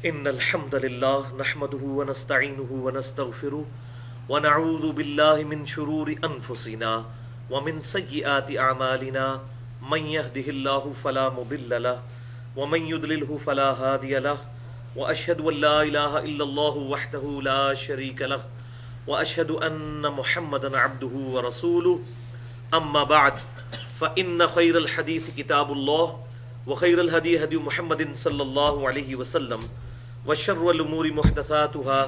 إن الحمد لله نحمده ونستعينه ونستغفره ونعوذ بالله من شرور أنفسنا ومن سيئات أعمالنا من يهده الله فلا مضل له ومن يضلله فلا هادي له وأشهد أن لا إله إلا الله وحده لا شريك له وأشهد أن محمدا عبده ورسوله أما بعد فإن خير الحديث كتاب الله وخير الهدي هدي محمد صلى الله عليه وسلم وشر الأمور محدثاتها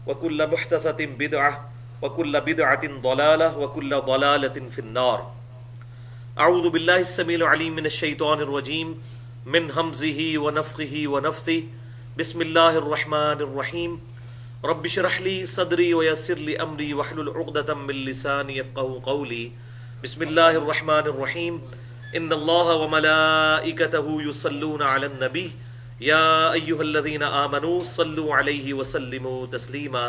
وكل محدثة بدعة وكل بدعة ضلالة وكل ضلالة في النار. أعوذ بالله السميع العليم من الشيطان الرجيم من همزه ونفخه ونفثه. بسم الله الرحمن الرحيم. رب اشرح لي صدري ويسر لي أمري واحلل عقدة من لساني يفقهوا قولي. بسم الله الرحمن الرحيم. إن الله وملائكته يصلون على النبي يا أيها الذين آمنوا صلوا عليه وسلموا تسليما.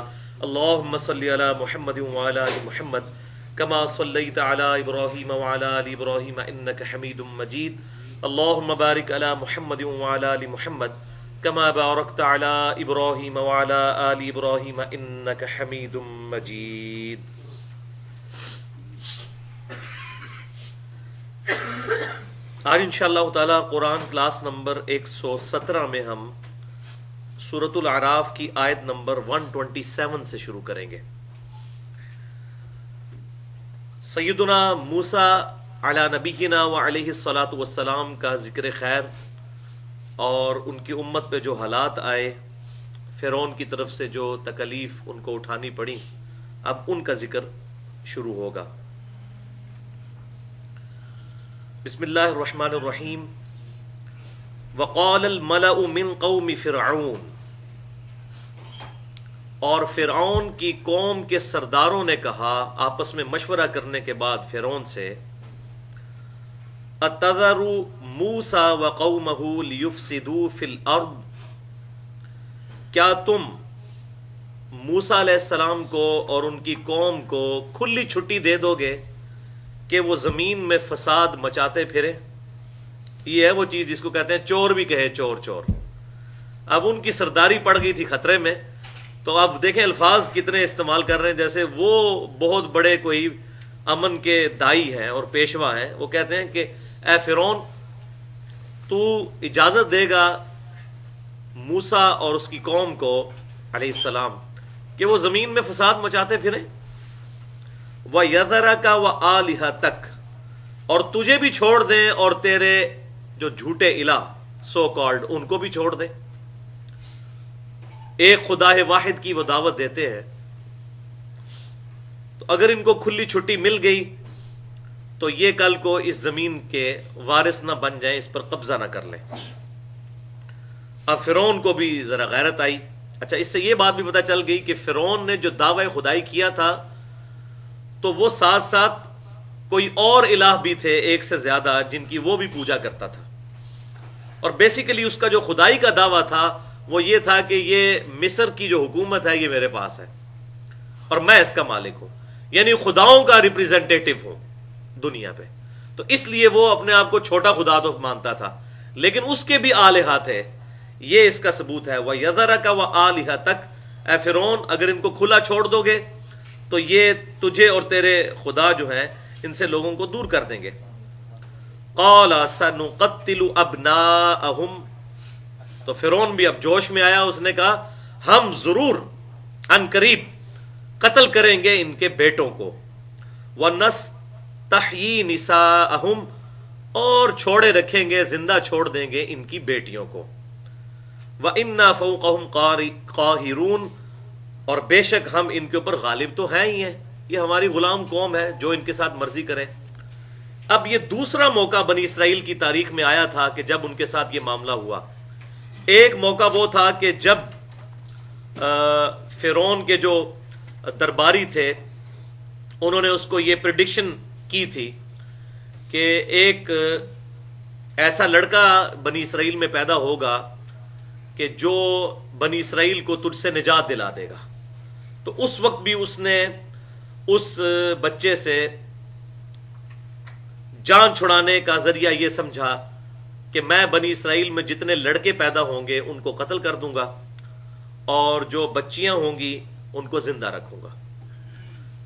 اللهم صل على محمد وعلى آل محمد كما صليت على إبراهيم وعلى آل إبراهيم إنك حميد مجيد. اللهم بارك على محمد وعلى آل محمد كما باركت على إبراهيم وعلى آل إبراهيم إنك حميد مجيد. آج انشاءاللہ تعالی قرآن کلاس نمبر 117 میں ہم سورۃ الاعراف کی آیت نمبر 127 سے شروع کریں گے. سیدنا موسیٰ علی نبینا و علیہ الصلاۃ والسلام کا ذکر خیر اور ان کی امت پہ جو حالات آئے، فرعون کی طرف سے جو تکلیف ان کو اٹھانی پڑی، اب ان کا ذکر شروع ہوگا. بسم اللہ الرحمن الرحیم. وقال الملأ من قوم فرعون، اور فرعون کی قوم کے سرداروں نے کہا آپس میں مشورہ کرنے کے بعد فرعون سے، اتذر موسیٰ وقومہ لیفسدوا فی الارض، کیا تم موسیٰ علیہ السلام کو اور ان کی قوم کو کھلی چھٹی دے دو گے کہ وہ زمین میں فساد مچاتے پھرے؟ یہ ہے وہ چیز جس کو کہتے ہیں چور بھی کہے چور چور. اب ان کی سرداری پڑ گئی تھی خطرے میں، تو اب دیکھیں الفاظ کتنے استعمال کر رہے ہیں جیسے وہ بہت بڑے کوئی امن کے دائی ہیں اور پیشوا ہیں. وہ کہتے ہیں کہ اے فرعون، تو اجازت دے گا موسیٰ اور اس کی قوم کو علیہ السلام کہ وہ زمین میں فساد مچاتے پھریں؟ وَيَذَرَكَ وَآلِهَتَكَ، اور تجھے بھی چھوڑ دیں اور تیرے جو جھوٹے الہ سو کالڈ ان کو بھی چھوڑ دیں. ایک خدا واحد کی وہ دعوت دیتے ہیں، تو اگر ان کو کھلی چھٹی مل گئی تو یہ کل کو اس زمین کے وارث نہ بن جائیں، اس پر قبضہ نہ کر لیں. اب فرعون کو بھی ذرا غیرت آئی. اچھا، اس سے یہ بات بھی پتہ چل گئی کہ فرعون نے جو دعوی خدائی کیا تھا تو وہ ساتھ ساتھ کوئی اور الہ بھی تھے ایک سے زیادہ جن کی وہ بھی پوجا کرتا تھا. اور بیسیکلی اس کا جو خدائی کا دعویٰ تھا وہ یہ تھا کہ یہ مصر کی جو حکومت ہے یہ میرے پاس ہے اور میں اس کا مالک ہوں، یعنی خداؤں کا ریپریزنٹیٹو ہوں دنیا پہ. تو اس لیے وہ اپنے آپ کو چھوٹا خدا تو مانتا تھا، لیکن اس کے بھی آلہہ تھے. یہ اس کا ثبوت ہے. وَيَذَرَكَ وَآلِهَتَكَ، اے فرعون اگر ان کو کھلا چھوڑ دو گے تو یہ تجھے اور تیرے خدا جو ہیں ان سے لوگوں کو دور کر دیں گے. قال سنقتل ابناءہم، تو فرعون بھی اب جوش میں آیا. اس نے کہا ہم ضرور ان قریب قتل کریں گے ان کے بیٹوں کو. ونستحیی نساءہم، اور چھوڑے رکھیں گے، زندہ چھوڑ دیں گے ان کی بیٹیوں کو. وَإِنَّا فَوْقَهُمْ قَاهِرُونَ، اور بے شک ہم ان کے اوپر غالب تو ہیں ہی ہیں، یہ ہماری غلام قوم ہے جو ان کے ساتھ مرضی کریں. اب یہ دوسرا موقع بنی اسرائیل کی تاریخ میں آیا تھا کہ جب ان کے ساتھ یہ معاملہ ہوا. ایک موقع وہ تھا کہ جب فرعون کے جو درباری تھے انہوں نے اس کو یہ پریڈکشن کی تھی کہ ایک ایسا لڑکا بنی اسرائیل میں پیدا ہوگا کہ جو بنی اسرائیل کو تجھ سے نجات دلا دے گا. تو اس وقت بھی اس نے اس بچے سے جان چھڑانے کا ذریعہ یہ سمجھا کہ میں بنی اسرائیل میں جتنے لڑکے پیدا ہوں گے ان کو قتل کر دوں گا اور جو بچیاں ہوں گی ان کو زندہ رکھوں گا۔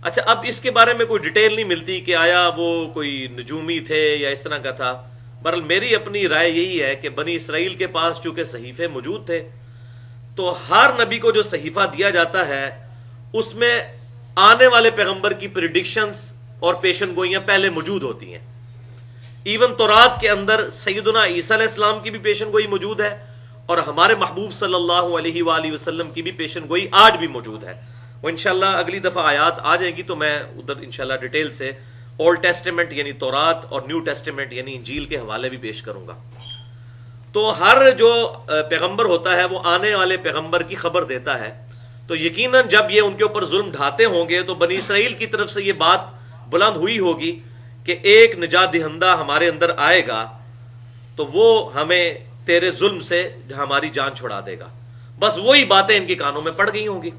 اچھا، اب اس کے بارے میں کوئی ڈیٹیل نہیں ملتی کہ آیا وہ کوئی نجومی تھے یا اس طرح کا تھا۔ بہرحال میری اپنی رائے یہی ہے کہ بنی اسرائیل کے پاس چونکہ صحیفے موجود تھے، تو ہر نبی کو جو صحیفہ دیا جاتا ہے اس میں آنے والے پیغمبر کی پریڈکشنز اور پیشن گوئیاں پہلے موجود ہوتی ہیں۔ ایون تورات کے اندر سیدنا عیسیٰ علیہ السلام کی بھی پیشن گوئی موجود ہے، اور ہمارے محبوب صلی اللہ علیہ وآلہ وسلم کی بھی پیشن گوئی آج بھی موجود ہے۔ وہ انشاءاللہ اگلی دفعہ آیات آ جائیں گی تو میں ادھر انشاءاللہ ڈیٹیل سے اولڈ ٹیسٹیمنٹ یعنی تورات اور نیو ٹیسٹیمنٹ یعنی انجیل کے حوالے بھی پیش کروں گا۔ تو ہر جو پیغمبر ہوتا ہے وہ آنے والے پیغمبر کی خبر دیتا ہے، تو یقیناً جب یہ ان کے اوپر ظلم ڈھاتے ہوں گے تو بنی اسرائیل کی طرف سے یہ بات بلند ہوئی ہوگی کہ ایک نجات دہندہ ہمارے اندر آئے گا تو وہ ہمیں تیرے ظلم سے ہماری جان چھڑا دے گا۔ بس وہی باتیں ان کے کانوں میں پڑ گئی ہوں گی،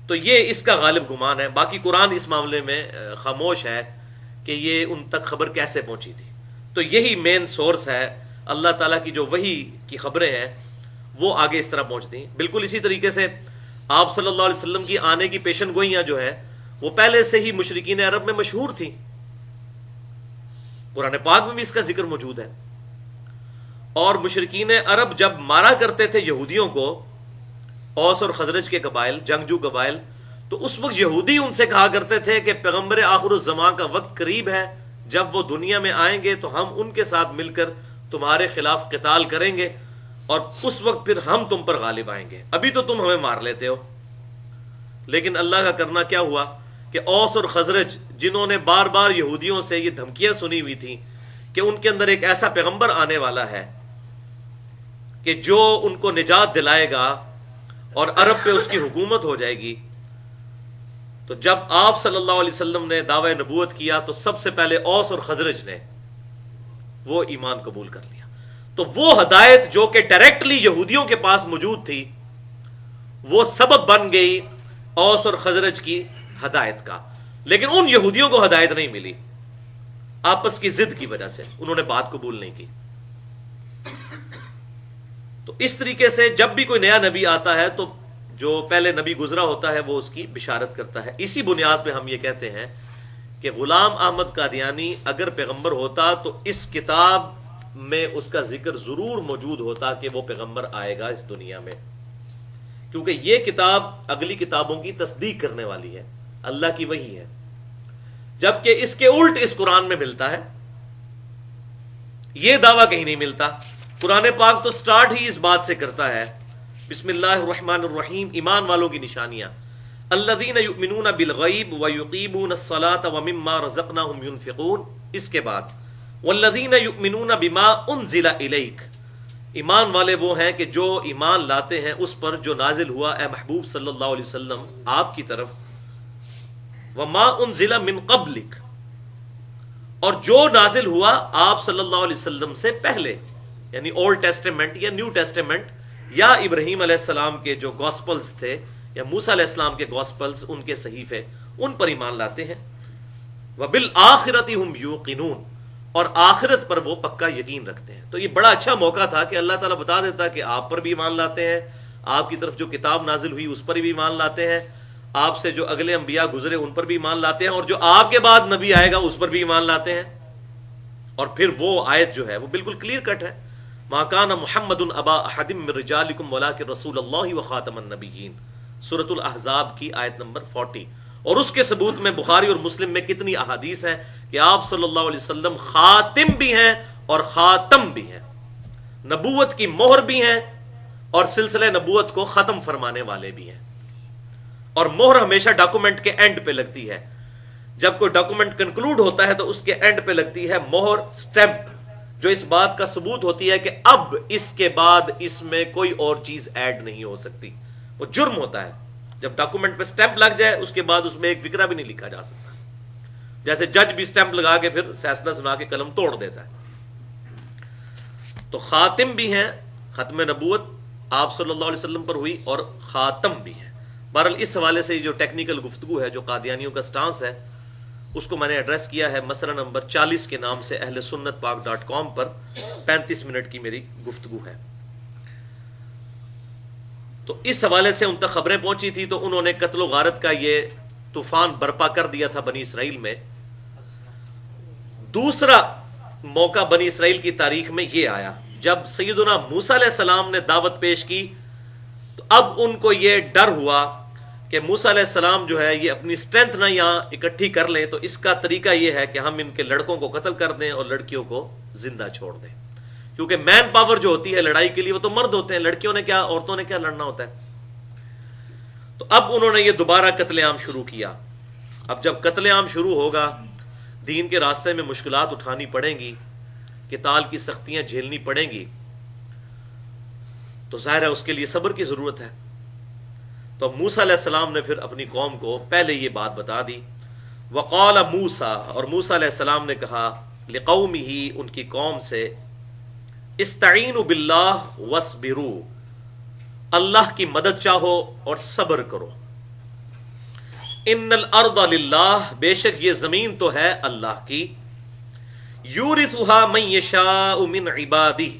تو یہ اس کا غالب گمان ہے۔ باقی قرآن اس معاملے میں خاموش ہے کہ یہ ان تک خبر کیسے پہنچی تھی۔ تو یہی مین سورس ہے، اللہ تعالیٰ کی جو وحی کی خبریں ہیں وہ آگے اس طرح پہنچتی ہیں۔ بالکل اسی طریقے سے آپ صلی اللہ علیہ وسلم کی آنے کی پیشن گوئیاں جو ہے وہ پہلے سے ہی مشرکین عرب میں مشہور تھیں، قرآن پاک میں بھی اس کا ذکر موجود ہے۔ اور مشرکین عرب جب مارا کرتے تھے یہودیوں کو، اوس اور خزرج کے قبائل، جنگجو قبائل، تو اس وقت یہودی ان سے کہا کرتے تھے کہ پیغمبر آخر الزمان کا وقت قریب ہے، جب وہ دنیا میں آئیں گے تو ہم ان کے ساتھ مل کر تمہارے خلاف قتال کریں گے اور اس وقت پھر ہم تم پر غالب آئیں گے، ابھی تو تم ہمیں مار لیتے ہو۔ لیکن اللہ کا کرنا کیا ہوا کہ اوس اور خزرج جنہوں نے بار بار یہودیوں سے یہ دھمکیاں سنی ہوئی تھیں کہ ان کے اندر ایک ایسا پیغمبر آنے والا ہے کہ جو ان کو نجات دلائے گا اور عرب پہ اس کی حکومت ہو جائے گی، تو جب آپ صلی اللہ علیہ وسلم نے دعوی نبوت کیا تو سب سے پہلے اوس اور خزرج نے وہ ایمان قبول کر لیا۔ تو وہ ہدایت جو کہ ڈائریکٹلی یہودیوں کے پاس موجود تھی وہ سبب بن گئی اوس اور خزرج کی ہدایت کا، لیکن ان یہودیوں کو ہدایت نہیں ملی، آپس کی ضد کی وجہ سے انہوں نے بات قبول نہیں کی۔ تو اس طریقے سے جب بھی کوئی نیا نبی آتا ہے تو جو پہلے نبی گزرا ہوتا ہے وہ اس کی بشارت کرتا ہے۔ اسی بنیاد پہ ہم یہ کہتے ہیں کہ غلام احمد قادیانی اگر پیغمبر ہوتا تو اس کتاب میں اس کا ذکر ضرور موجود ہوتا کہ وہ پیغمبر آئے گا اس دنیا میں، کیونکہ یہ کتاب اگلی کتابوں کی تصدیق کرنے والی ہے، اللہ کی وحی ہے، جبکہ اس کے الٹ اس قرآن میں ملتا ہے۔ یہ دعویٰ کہیں نہیں ملتا۔ قرآن پاک تو سٹارٹ ہی اس بات سے کرتا ہے، بسم اللہ الرحمن الرحیم، ایمان والوں کی نشانیاں، الذین یؤمنون بالغیب ویقیمون الصلاۃ ومما رزقناہم ینفقون، اس کے بعد والذین یؤمنون بما انزل الیک، ایمان والے وہ ہیں کہ جو ایمان لاتے ہیں اس پر جو نازل ہوا اے محبوب صلی اللہ علیہ وسلم آپ کی طرف، وما انزل من قبلک، اور جو نازل ہوا آپ صلی اللہ علیہ وسلم سے پہلے، یعنی اولڈ ٹیسٹیمنٹ یا نیو ٹیسٹیمنٹ یا ابراہیم علیہ السلام کے جو گاسپلز تھے یا موسیٰ علیہ السلام کے گاسپلز، ان کے صحیفے، ان پر ایمان لاتے ہیں۔ وبالآخرۃ ہم یوقنون، اور آخرت پر وہ پکا یقین رکھتے ہیں۔ تو یہ بڑا اچھا موقع تھا کہ اللہ تعالیٰ بتا دیتا کہ آپ پر بھی ایمان لاتے ہیں، آپ کی طرف جو کتاب نازل ہوئی اس پر بھی ایمان لاتے ہیں، آپ سے جو اگلے انبیاء گزرے ان پر بھی ایمان لاتے ہیں، اور جو آپ کے بعد نبی آئے گا اس پر بھی ایمان لاتے ہیں۔ اور پھر وہ آیت جو ہے وہ بالکل کلیئر کٹ ہے، ما کان محمد ابا احد من رجالکم ولکن رسول اللہ وخاتم النبیین، سورۃ الاحزاب کی آیت نمبر 40۔ اور اس کے ثبوت میں بخاری اور مسلم میں کتنی احادیث ہیں کہ آپ صلی اللہ علیہ وسلم خاتم بھی ہیں اور خاتم بھی ہیں، نبوت کی مہر بھی ہیں اور سلسلہ نبوت کو ختم فرمانے والے بھی ہیں۔ اور مہر ہمیشہ ڈاکومنٹ کے اینڈ پہ لگتی ہے، جب کوئی ڈاکومنٹ کنکلوڈ ہوتا ہے تو اس کے اینڈ پہ لگتی ہے مہر، سٹیمپ، جو اس بات کا ثبوت ہوتی ہے کہ اب اس کے بعد اس میں کوئی اور چیز ایڈ نہیں ہو سکتی۔ وہ جرم ہوتا ہے جب ڈاکومنٹ پہ سٹیمپ لگ جائے، اس کے بعد اس میں ایک فقرہ بھی نہیں لکھا جا سکتا، جیسے جج بھی سٹیمپ لگا کے پھر فیصلہ سنا کے قلم توڑ دیتا ہے۔ تو خاتم بھی ہیں، ختم نبوت آپ صلی اللہ علیہ وسلم پر ہوئی، اور خاتم بھی ہیں۔ بہرحال اس حوالے سے جو ٹیکنیکل گفتگو ہے، جو قادیانیوں کا سٹانس ہے، اس کو میں نے ایڈریس کیا ہے مسئلہ نمبر 40 کے نام سے اہل سنت پاک .com پر، 35 منٹ کی میری گفتگو ہے۔ تو اس حوالے سے ان تک خبریں پہنچی تھی، تو انہوں نے قتل و غارت کا یہ طوفان برپا کر دیا تھا بنی اسرائیل میں۔ دوسرا موقع بنی اسرائیل کی تاریخ میں یہ آیا جب سیدنا موسیٰ علیہ السلام نے دعوت پیش کی، تو اب ان کو یہ ڈر ہوا کہ موسیٰ علیہ السلام جو ہے یہ اپنی سٹرینتھ نہ یہاں اکٹھی کر لیں، تو اس کا طریقہ یہ ہے کہ ہم ان کے لڑکوں کو قتل کر دیں اور لڑکیوں کو زندہ چھوڑ دیں، کیونکہ مین پاور جو ہوتی ہے لڑائی کے لیے وہ تو مرد ہوتے ہیں، لڑکیوں نے کیا، عورتوں نے کیا لڑنا ہوتا ہے۔ تو اب انہوں نے یہ دوبارہ قتل عام شروع کیا۔ اب جب قتل عام شروع ہوگا، دین کے راستے میں مشکلات اٹھانی پڑیں گی، قتال کی سختیاں جھیلنی پڑیں گی، تو ظاہر ہے اس کے لیے صبر کی ضرورت ہے۔ تو موسیٰ علیہ السلام نے پھر اپنی قوم کو پہلے یہ بات بتا دی۔ وقال موسیٰ، اور موسیٰ علیہ السلام نے کہا لقومہ، ان کی قوم سے، استعینوا باللہ واصبروا، اللہ کی مدد چاہو اور صبر کرو۔ ان الارض للہ، بے شک یہ زمین تو ہے اللہ کی، یورثھا من یشاء من عبادہ،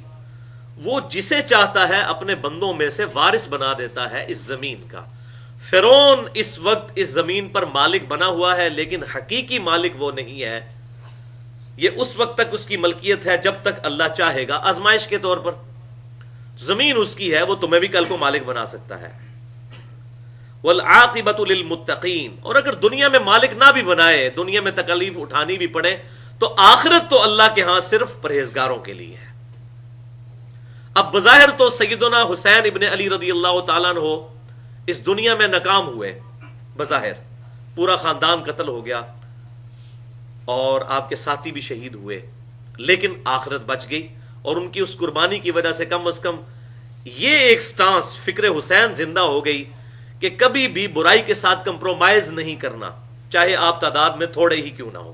وہ جسے چاہتا ہے اپنے بندوں میں سے وارث بنا دیتا ہے اس زمین کا۔ فرعون اس وقت اس زمین پر مالک بنا ہوا ہے، لیکن حقیقی مالک وہ نہیں ہے۔ یہ اس وقت تک اس کی ملکیت ہے جب تک اللہ چاہے گا، آزمائش کے طور پر۔ زمین اس کی ہے، وہ تمہیں بھی کل کو مالک بنا سکتا ہے۔ والعاقبۃ للمتقین، اور اگر دنیا میں مالک نہ بھی بنائے، دنیا میں تکلیف اٹھانی بھی پڑے، تو آخرت تو اللہ کے ہاں صرف پرہیزگاروں کے لیے ہے۔ اب بظاہر تو سیدنا حسین ابن علی رضی اللہ تعالیٰ عنہ اس دنیا میں ناکام ہوئے، بظاہر پورا خاندان قتل ہو گیا اور آپ کے ساتھی بھی شہید ہوئے، لیکن آخرت بچ گئی، اور ان کی اس قربانی کی وجہ سے کم از کم یہ ایک سٹانس فکر حسین زندہ ہو گئی کہ کبھی بھی برائی کے ساتھ کمپرومائز نہیں کرنا، چاہے آپ تعداد میں تھوڑے ہی کیوں نہ ہو۔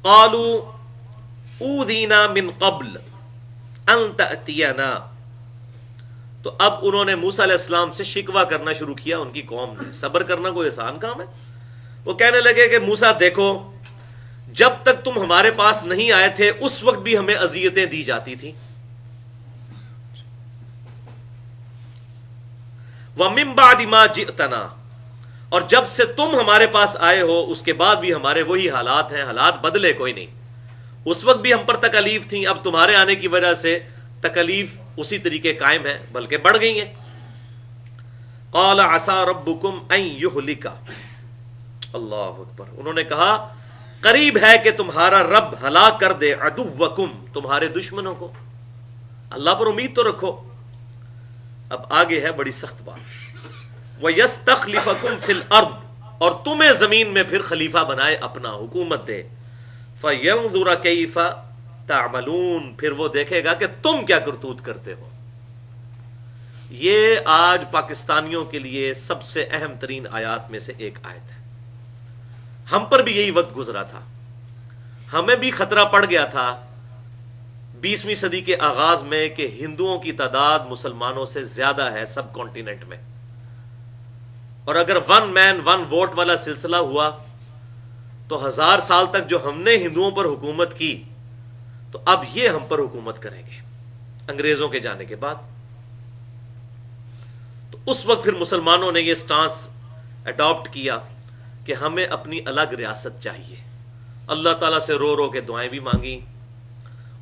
قالوا اوذینا من قبل ان تأتینا، تو اب انہوں نے موسیٰ علیہ السلام سے شکوہ کرنا شروع کیا، ان کی قوم نے۔ صبر کرنا کوئی آسان کام ہے؟ وہ کہنے لگے کہ موسیٰ دیکھو، جب تک تم ہمارے پاس نہیں آئے تھے اس وقت بھی ہمیں اذیتیں دی جاتی تھیں، وَمِن بَعْدِ مَا جِئْتَنَا، اور جب سے تم ہمارے پاس آئے ہو اس کے بعد بھی ہمارے وہی حالات ہیں، حالات بدلے کوئی نہیں۔ اس وقت بھی ہم پر تکلیف تھیں، اب تمہارے آنے کی وجہ سے تکلیف اسی طریقے قائم ہے، بلکہ بڑھ گئی ہیں۔ قَالَ عَسَىٰ رَبُّكُمْ أَن يُهْلِكَ، اللہ اکبر، انہوں نے کہا قریب ہے کہ تمہارا رب ہلاک کر دے عدوکم، تمہارے دشمنوں کو۔ اللہ پر امید تو رکھو۔ اب آگے ہے بڑی سخت بات، وَيَسْتَخْلِفَكُمْ فِي الْأَرْضِ، اور تمہیں زمین میں پھر خلیفہ بنائے، اپنا حکومت دے۔ فَيَنْظُرَ كَيْفَ تَعْمَلُونَ، پھر وہ دیکھے گا کہ تم کیا کرتوت کرتے ہو۔ یہ آج پاکستانیوں کے لیے سب سے اہم ترین آیات میں سے ایک آیت ہے۔ ہم پر بھی یہی وقت گزرا تھا، ہمیں بھی خطرہ پڑ گیا تھا 20ویں صدی کے آغاز میں کہ ہندوؤں کی تعداد مسلمانوں سے زیادہ ہے سب کانٹیننٹ میں، اور اگر ون مین ون ووٹ والا سلسلہ ہوا تو 1000 سال تک جو ہم نے ہندوؤں پر حکومت کی، تو اب یہ ہم پر حکومت کریں گے انگریزوں کے جانے کے بعد۔ تو اس وقت پھر مسلمانوں نے یہ سٹانس اڈاپٹ کیا کہ ہمیں اپنی الگ ریاست چاہیے۔ اللہ تعالیٰ سے رو رو کے دعائیں بھی مانگی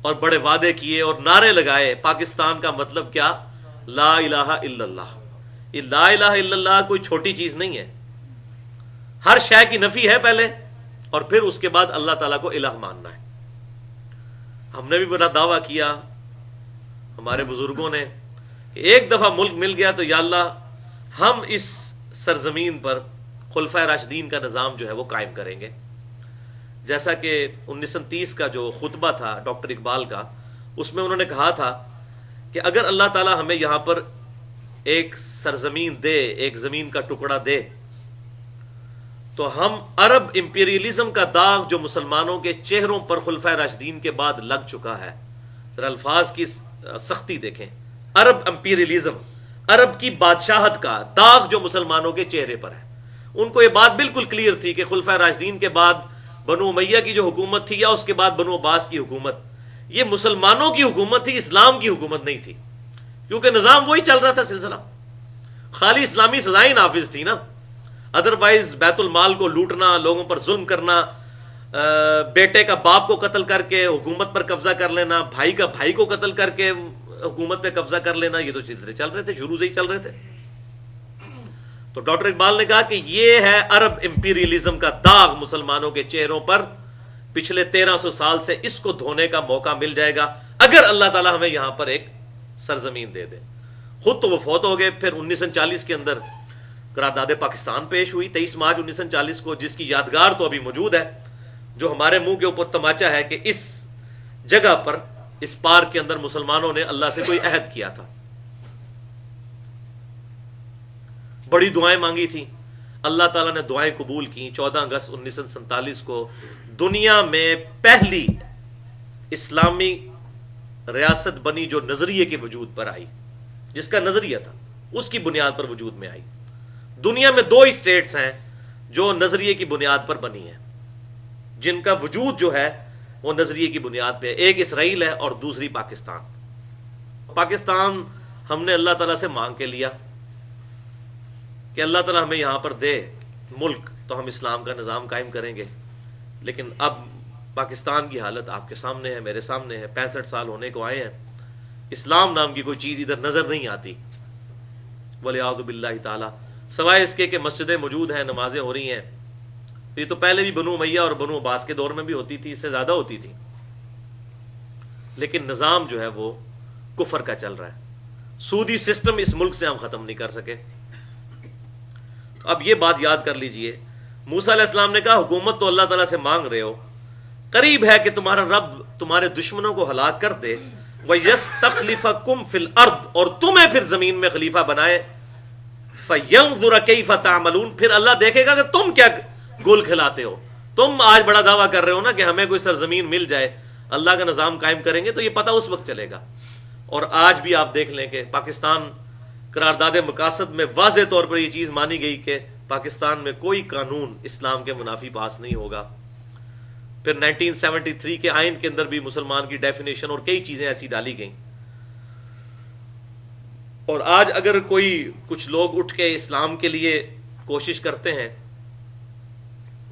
اور بڑے وعدے کیے اور نعرے لگائے۔ پاکستان کا مطلب کیا؟ لا الہ الا اللہ۔ یہ لا الہ الا اللہ کوئی چھوٹی چیز نہیں ہے، ہر شے کی نفی ہے پہلے، اور پھر اس کے بعد اللہ تعالیٰ کو الہ ماننا ہے۔ ہم نے بھی بڑا دعویٰ کیا، ہمارے بزرگوں نے، ایک دفعہ ملک مل گیا تو یا اللہ ہم اس سرزمین پر خلفائے راشدین کا نظام جو ہے وہ قائم کریں گے۔ جیسا کہ 1930 کا جو خطبہ تھا ڈاکٹر اقبال کا، اس میں انہوں نے کہا تھا کہ اگر اللہ تعالیٰ ہمیں یہاں پر ایک سرزمین دے، ایک زمین کا ٹکڑا دے، تو ہم عرب امپیریلزم کا داغ جو مسلمانوں کے چہروں پر خلفائے راشدین کے بعد لگ چکا ہے، ذرا الفاظ کی سختی دیکھیں، عرب امپیریلزم، عرب کی بادشاہت کا داغ جو مسلمانوں کے چہرے پر ہے۔ ان کو یہ بات بالکل کلیئر تھی کہ خلفائے راشدین کے بعد بنو امیہ کی جو حکومت تھی یا اس کے بعد بنو عباس کی حکومت، یہ مسلمانوں کی حکومت تھی، اسلام کی حکومت نہیں تھی۔ کیونکہ نظام وہی چل رہا تھا سلسلہ. خالی اسلامی سزائیں نافذ تھی نا، ادروائز بیت المال کو لوٹنا، لوگوں پر ظلم کرنا، بیٹے کا باپ کو قتل کر کے حکومت پر قبضہ کر لینا، بھائی کا بھائی کو قتل کر کے حکومت پہ قبضہ کر لینا، یہ تو چیزیں چل رہے تھے، شروع سے ہی چل رہے تھے. تو ڈاکٹر اقبال نے کہا کہ یہ ہے عرب امپیریلزم کا داغ مسلمانوں کے چہروں پر پچھلے 1300 سال سے. اس کو دھونے کا موقع مل جائے گا اگر اللہ تعالی ہمیں یہاں پر ایک سرزمین دے دے. خود تو وہ فوت ہو گئے. پھر 1939 کے اندر قرارداد پاکستان پیش ہوئی 23 مارچ 1940 کو، جس کی یادگار تو ابھی موجود ہے، جو ہمارے منہ کے اوپر تماچا ہے کہ اس جگہ پر، اس پارک کے اندر مسلمانوں نے اللہ سے کوئی عہد کیا تھا، بڑی دعائیں مانگی تھیں، اللہ تعالیٰ نے دعائیں قبول کی. 14 اگست 1947 کو دنیا میں پہلی اسلامی ریاست بنی جو نظریے کے وجود پر آئی، جس کا نظریہ تھا اس کی بنیاد پر وجود میں آئی. دنیا میں 2 اسٹیٹس ہیں جو نظریے کی بنیاد پر بنی ہیں، جن کا وجود جو ہے وہ نظریے کی بنیاد پہ، ایک اسرائیل ہے اور دوسری پاکستان. پاکستان ہم نے اللہ تعالیٰ سے مانگ کے لیا کہ اللہ تعالیٰ ہمیں یہاں پر دے ملک تو ہم اسلام کا نظام قائم کریں گے. لیکن اب پاکستان کی حالت آپ کے سامنے ہے، میرے سامنے ہے. 65 سال ہونے کو آئے ہیں، اسلام نام کی کوئی چیز ادھر نظر نہیں آتی ولیعوذ باللہ تعالی، سوائے اس کے کہ مسجدیں موجود ہیں، نمازیں ہو رہی ہیں. یہ تو پہلے بھی بنو امیہ اور بنو عباس کے دور میں بھی ہوتی تھی، اس سے زیادہ ہوتی تھی. لیکن نظام جو ہے وہ کفر کا چل رہا ہے. سودی سسٹم اس ملک سے ہم ختم نہیں کر سکے. اب یہ بات یاد کر لیجئے، موسیٰ علیہ السلام نے کہا حکومت تو اللہ تعالیٰ سے مانگ رہے ہو، قریب ہے کہ تمہارا رب تمہارے دشمنوں کو ہلاک کر دے، وَيَسْتَخْلِفَكُمْ فِي الْأَرْضِ، اور تمہیں پھر زمین میں خلیفہ بنائے، فَيَنْظُرَ كَيْفَ تَعْمَلُونَ، پھر اللہ دیکھے گا کہ تم کیا گول کھلاتے ہو. تم آج بڑا دعویٰ کر رہے ہو نا کہ ہمیں کوئی سرزمین مل جائے، اللہ کا نظام قائم کریں گے، تو یہ پتہ اس وقت چلے گا. اور آج بھی آپ دیکھ لیں کہ پاکستان قرارداد مقاصد میں واضح طور پر یہ چیز مانی گئی کہ پاکستان میں کوئی قانون اسلام کے منافی پاس نہیں ہوگا. پھر 1973 کے آئین کے اندر بھی مسلمان کی ڈیفینیشن اور کئی چیزیں ایسی ڈالی گئیں. اور آج اگر کوئی کچھ لوگ اٹھ کے اسلام کے لیے کوشش کرتے ہیں،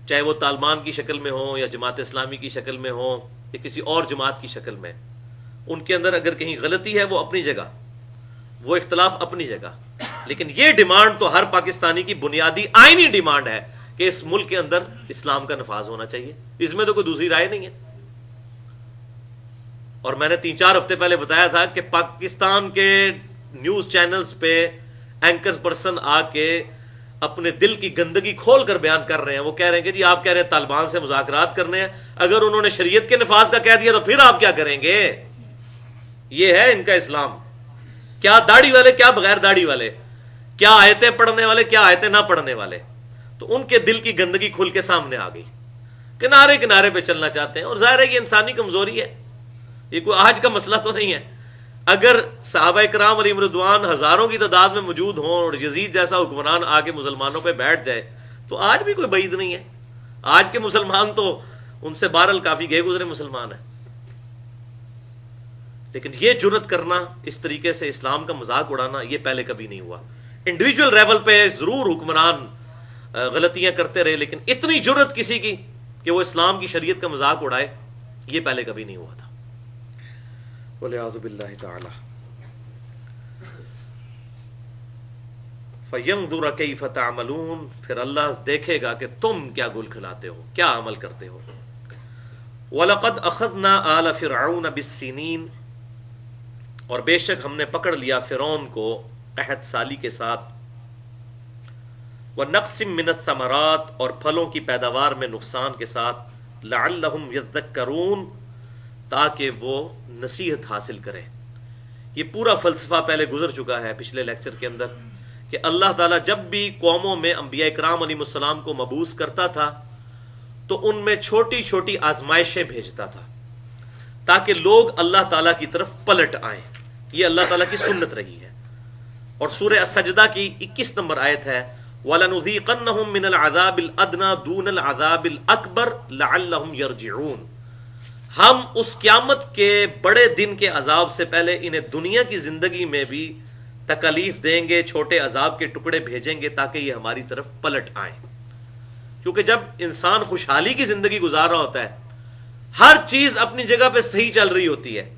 چاہے وہ طالبان کی شکل میں ہوں یا جماعت اسلامی کی شکل میں ہوں یا کسی اور جماعت کی شکل میں، ان کے اندر اگر کہیں غلطی ہے وہ اپنی جگہ، وہ اختلاف اپنی جگہ، لیکن یہ ڈیمانڈ تو ہر پاکستانی کی بنیادی آئینی ڈیمانڈ ہے کہ اس ملک کے اندر اسلام کا نفاذ ہونا چاہیے. اس میں تو کوئی دوسری رائے نہیں ہے. اور میں نے 3-4 ہفتے پہلے بتایا تھا کہ پاکستان کے نیوز چینلز پہ اینکر پرسن آ کے اپنے دل کی گندگی کھول کر بیان کر رہے ہیں. وہ کہہ رہے ہیں کہ جی آپ کہہ رہے ہیں طالبان سے مذاکرات کرنے ہیں، اگر انہوں نے شریعت کے نفاذ کا کہہ دیا تو پھر آپ کیا کریں گے؟ یہ ہے ان کا اسلام. کیا داڑھی والے، کیا بغیر داڑھی والے، کیا آیتیں پڑھنے والے، کیا آیتیں نہ پڑھنے والے. تو ان کے دل کی گندگی کھل کے سامنے آ گئی، کنارے کنارے پہ چلنا چاہتے ہیں. اور ظاہر ہے یہ انسانی کمزوری ہے، یہ کوئی آج کا مسئلہ تو نہیں ہے. اگر صحابہ کرام علیہم رضوان ہزاروں کی تعداد میں موجود ہوں اور یزید جیسا حکمران آ کے مسلمانوں پہ بیٹھ جائے تو آج بھی کوئی بعید نہیں ہے. آج کے مسلمان تو ان سے بہرحال کافی گئے گزرے مسلمان ہیں. لیکن یہ جرت کرنا، اس طریقے سے اسلام کا مذاق اڑانا، یہ پہلے کبھی نہیں ہوا. انڈیویجول لیول پہ ضرور حکمران غلطیاں کرتے رہے، لیکن اتنی جرت کسی کی کہ وہ اسلام کی شریعت کا مذاق اڑائے، یہ پہلے کبھی نہیں ہوا تھا. وَلِعَوْذُ بِاللَّهِ تَعَالَى. فَيَنْظُرَ كَيْفَ تَعْمَلُونَ، پھر اللہ دیکھے گا کہ تم کیا گل کھلاتے ہو، کیا عمل کرتے ہو. وَلَقَدْ أَخَذْنَا آلَ فِرْعَوْنَ بِالسِّنِينَ، اور بے شک ہم نے پکڑ لیا فرعون کو قحط سالی کے ساتھ. وَنَقْسٍ مِّنَ الثَّمَرَاتِ، اور پھلوں کی پیداوار میں نقصان کے ساتھ. لَعَلَّهُمْ يَذَّكَّرُونَ، تاکہ وہ نصیحت حاصل کریں. یہ پورا فلسفہ پہلے گزر چکا ہے پچھلے لیکچر کے اندر کہ اللہ تعالیٰ جب بھی قوموں میں انبیاء کرام علیہ السلام کو مبعوث کرتا تھا تو ان میں چھوٹی چھوٹی آزمائشیں بھیجتا تھا تاکہ لوگ اللہ تعالیٰ کی طرف پلٹ آئیں. یہ اللہ تعالیٰ کی سنت رہی ہے. اور سورہ السجدہ کی 21 نمبر آیت ہے وَلَنُذِيقَنَّهُم مِّنَ الْعَذَابِ الْأَدْنَىٰ دُونَ الْعَذَابِ الْأَكْبَرِ لَعَلَّهُمْ يَرْجِعُونَ، ہم اس قیامت کے بڑے دن کے عذاب سے پہلے انہیں دنیا کی زندگی میں بھی تکلیف دیں گے، چھوٹے عذاب کے ٹکڑے بھیجیں گے تاکہ یہ ہماری طرف پلٹ آئیں. کیونکہ جب انسان خوشحالی کی زندگی گزار رہا ہوتا ہے، ہر چیز اپنی جگہ پہ صحیح چل رہی ہوتی ہے،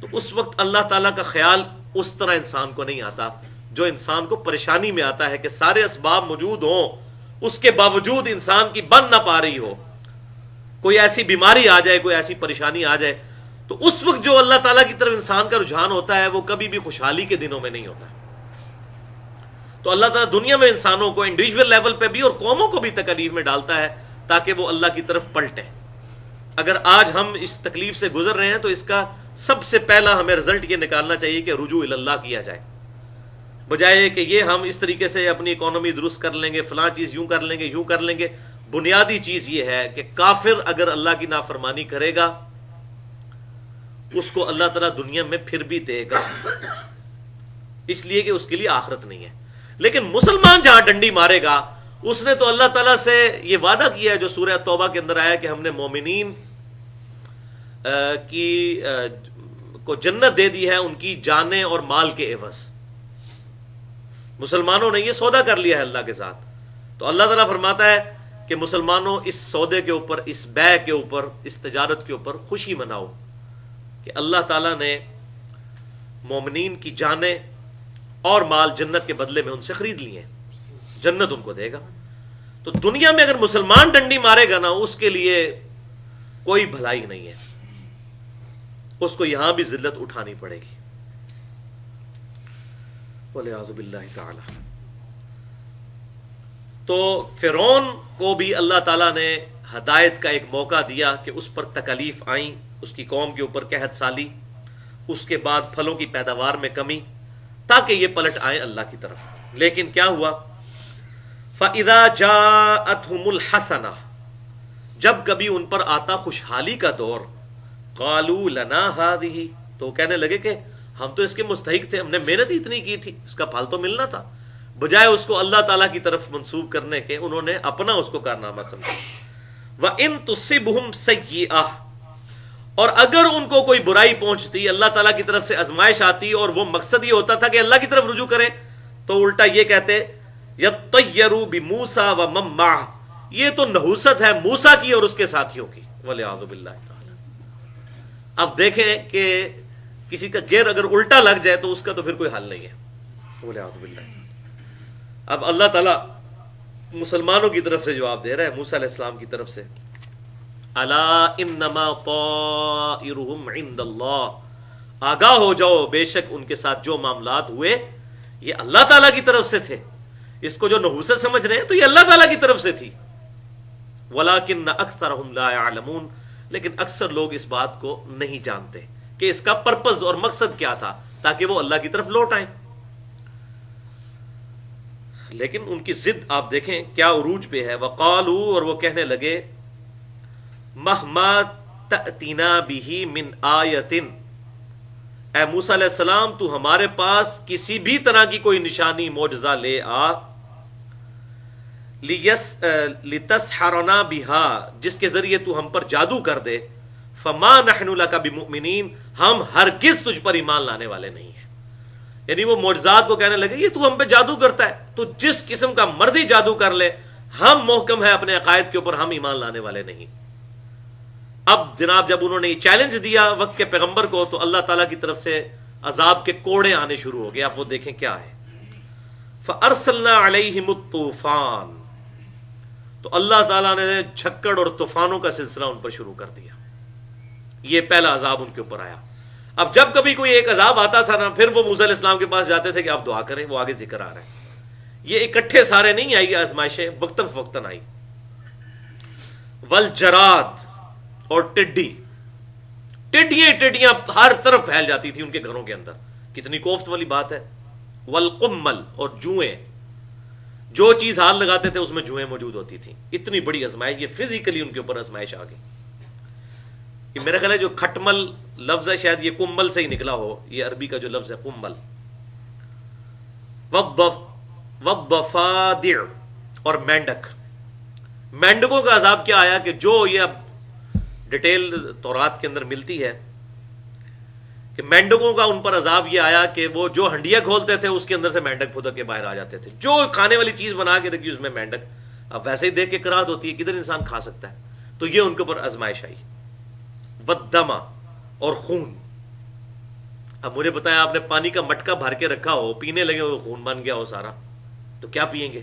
تو اس وقت اللہ تعالیٰ کا خیال اس طرح انسان کو نہیں آتا جو انسان کو پریشانی میں آتا ہے کہ سارے اسباب موجود ہوں، اس کے باوجود انسان کی بن نہ پا رہی ہو، کوئی ایسی بیماری آ جائے، کوئی ایسی پریشانی آ جائے، تو اس وقت جو اللہ تعالیٰ کی طرف انسان کا رجحان ہوتا ہے وہ کبھی بھی خوشحالی کے دنوں میں نہیں ہوتا. تو اللہ تعالیٰ دنیا میں انسانوں کو انڈیویجول لیول پہ بھی اور قوموں کو بھی تکلیف میں ڈالتا ہے تاکہ وہ اللہ کی طرف پلٹیں. اگر آج ہم اس تکلیف سے گزر رہے ہیں تو اس کا سب سے پہلا ہمیں رزلٹ یہ نکالنا چاہیے کہ رجوع اللہ کیا جائے، بجائے کہ یہ ہم اس طریقے سے اپنی اکانومی درست کر لیں گے، فلاں چیز یوں کر لیں گے، یوں کر لیں گے. بنیادی چیز یہ ہے کہ کافر اگر اللہ کی نافرمانی کرے گا اس کو اللہ تعالیٰ دنیا میں پھر بھی دے گا، اس لیے کہ اس کے لیے آخرت نہیں ہے. لیکن مسلمان جہاں ڈنڈی مارے گا اس نے تو اللہ تعالیٰ سے یہ وعدہ کیا ہے جو سورہ توبہ کے اندر آیا کہ ہم نے مومنین کو جنت دے دی ہے ان کی جانیں اور مال کے عوض. مسلمانوں نے یہ سودا کر لیا ہے اللہ کے ساتھ. تو اللہ تعالیٰ فرماتا ہے کہ مسلمانوں اس سودے کے اوپر، اس بیع کے اوپر، اس تجارت کے اوپر خوشی مناؤ کہ اللہ تعالیٰ نے مومنین کی جانیں اور مال جنت کے بدلے میں ان سے خرید لیے ہیں، جنت ان کو دے گا. تو دنیا میں اگر مسلمان ڈنڈی مارے گا نا اس کے لیے کوئی بھلائی نہیں ہے، اس کو یہاں بھی ذلت اٹھانی پڑے گی. والعیاذ باللہ تعالی. تو فرعون کو بھی اللہ تعالیٰ نے ہدایت کا ایک موقع دیا کہ اس پر تکالیف آئیں، اس کی قوم کے اوپر قحط سالی، اس کے بعد پھلوں کی پیداوار میں کمی، تاکہ یہ پلٹ آئیں اللہ کی طرف. لیکن کیا ہوا؟ فَإِذَا جَاءَتْهُمُ الْحَسَنَةُ، جب کبھی ان پر آتا خوشحالی کا دور، قَالُوا لَنَا هَذِهِ، تو کہنے لگے کہ ہم تو اس کے مستحق تھے، ہم نے محنت اتنی کی تھی، اس کا پھل تو ملنا تھا. بجائے اس کو اللہ تعالیٰ کی طرف منسوب کرنے کے انہوں نے اپنا اس کو کارنامہ سمجھا. وَإِن تُصِبْهُمْ سَيِّئَةٌ، اور اگر ان کو کوئی برائی پہنچتی، اللہ تعالیٰ کی طرف سے آزمائش آتی اور وہ مقصد یہ ہوتا تھا کہ اللہ کی طرف رجوع کریں، تو الٹا یہ کہتے یطیروا بموسیٰ ومن معہ، یہ تو نحوست ہے موسیٰ کی اور اس کے ساتھیوں کی. والعیاذ باللہ تعالی. اب دیکھیں کہ کسی کا گیئر اگر الٹا لگ جائے تو اس کا تو پھر کوئی حل نہیں ہے. والعیاذ باللہ. اب اللہ تعالیٰ مسلمانوں کی طرف سے جواب دے رہا ہے موسیٰ علیہ السلام کی طرف سے، الا انما طائرهم عند اللہ، آگاہ ہو جاؤ بے شک ان کے ساتھ جو معاملات ہوئے یہ اللہ تعالیٰ کی طرف سے تھے. اس کو جو نحوست سمجھ رہے ہیں تو یہ اللہ تعالیٰ کی طرف سے تھی. ولکن اکثرهم لا يعلمون، لیکن اکثر لوگ اس بات کو نہیں جانتے کہ اس کا پرپز اور مقصد کیا تھا، تاکہ وہ اللہ کی طرف لوٹ آئیں. لیکن ان کی ضد آپ دیکھیں کیا عروج پہ ہے. وقالوا، اور وہ کہنے لگے، مہما تأتینا بہ من آیت، اے موسیٰ علیہ السلام تو ہمارے پاس کسی بھی طرح کی کوئی نشانی معجزہ لے آ، لتسحرنا بہا، جس کے ذریعے تو ہم پر جادو کر دے، فما نحن لک بمؤمنین، ہم ہرگز تجھ پر ایمان لانے والے نہیں ہیں. یعنی وہ معجزات کو کہنے لگے یہ تو ہم پہ جادو کرتا ہے، تو جس قسم کا مرضی جادو کر لے، ہم محکم ہے اپنے عقائد کے اوپر، ہم ایمان لانے والے نہیں. اب جناب جب انہوں نے یہ چیلنج دیا وقت کے پیغمبر کو تو اللہ تعالیٰ کی طرف سے عذاب کے کوڑے آنے شروع ہو گئے. اب وہ دیکھیں کیا ہے. فَأَرْسَلْنَا عَلَيْهِمُ الطُّوفَانَ، تو اللہ تعالیٰ نے جھکڑ اور طوفانوں کا سلسلہ ان پر شروع کر دیا. یہ پہلا عذاب ان کے اوپر آیا. اب جب کبھی کوئی ایک عذاب آتا تھا نا، پھر وہ موسیٰ علیہ السلام کے پاس جاتے تھے کہ آپ دعا کریں. وہ آگے ذکر آ رہا ہے. یہ اکٹھے سارے نہیں آئی آزمائشیں، وقتاً فوقتاً آئی. والجراد، اور ٹڈیاں ہر طرف پھیل جاتی تھی ان کے گھروں کے اندر. کتنی کوفت والی بات ہے. والقمل، اور جوئیں، جو چیز ہاتھ لگاتے تھے اس میں جوئیں موجود ہوتی تھیں. اتنی بڑی آزمائش، یہ فزیکلی ان کے اوپر آزمائش آ گئی. یہ میرا خیال ہے جو کھٹمل لفظ ہے شاید یہ کمل سے ہی نکلا ہو، یہ عربی کا جو لفظ ہے کمل. والضفادع، اور مینڈک. مینڈکوں کا عذاب کیا آیا کہ جو یہ اب ڈیٹیل تورات کے اندر ملتی ہے کہ مینڈکوں کا ان پر عذاب یہ آیا کہ وہ جو ہنڈیا کھولتے تھے اس کے اندر سے مینڈک پھدک کے باہر آ جاتے تھے. جو کھانے والی چیز بنا کے رکھی اس میں مینڈک. اب ویسے ہی دیکھ کے کراہت ہوتی ہے, کدھر انسان کھا سکتا ہے. تو یہ ان کے اوپر آزمائش آئی. ودما, اور خون. اب مجھے بتایا آپ نے پانی کا مٹکا بھر کے رکھا ہو, پینے لگے ہو, خون بن گیا ہو سارا, تو کیا پئیں گے؟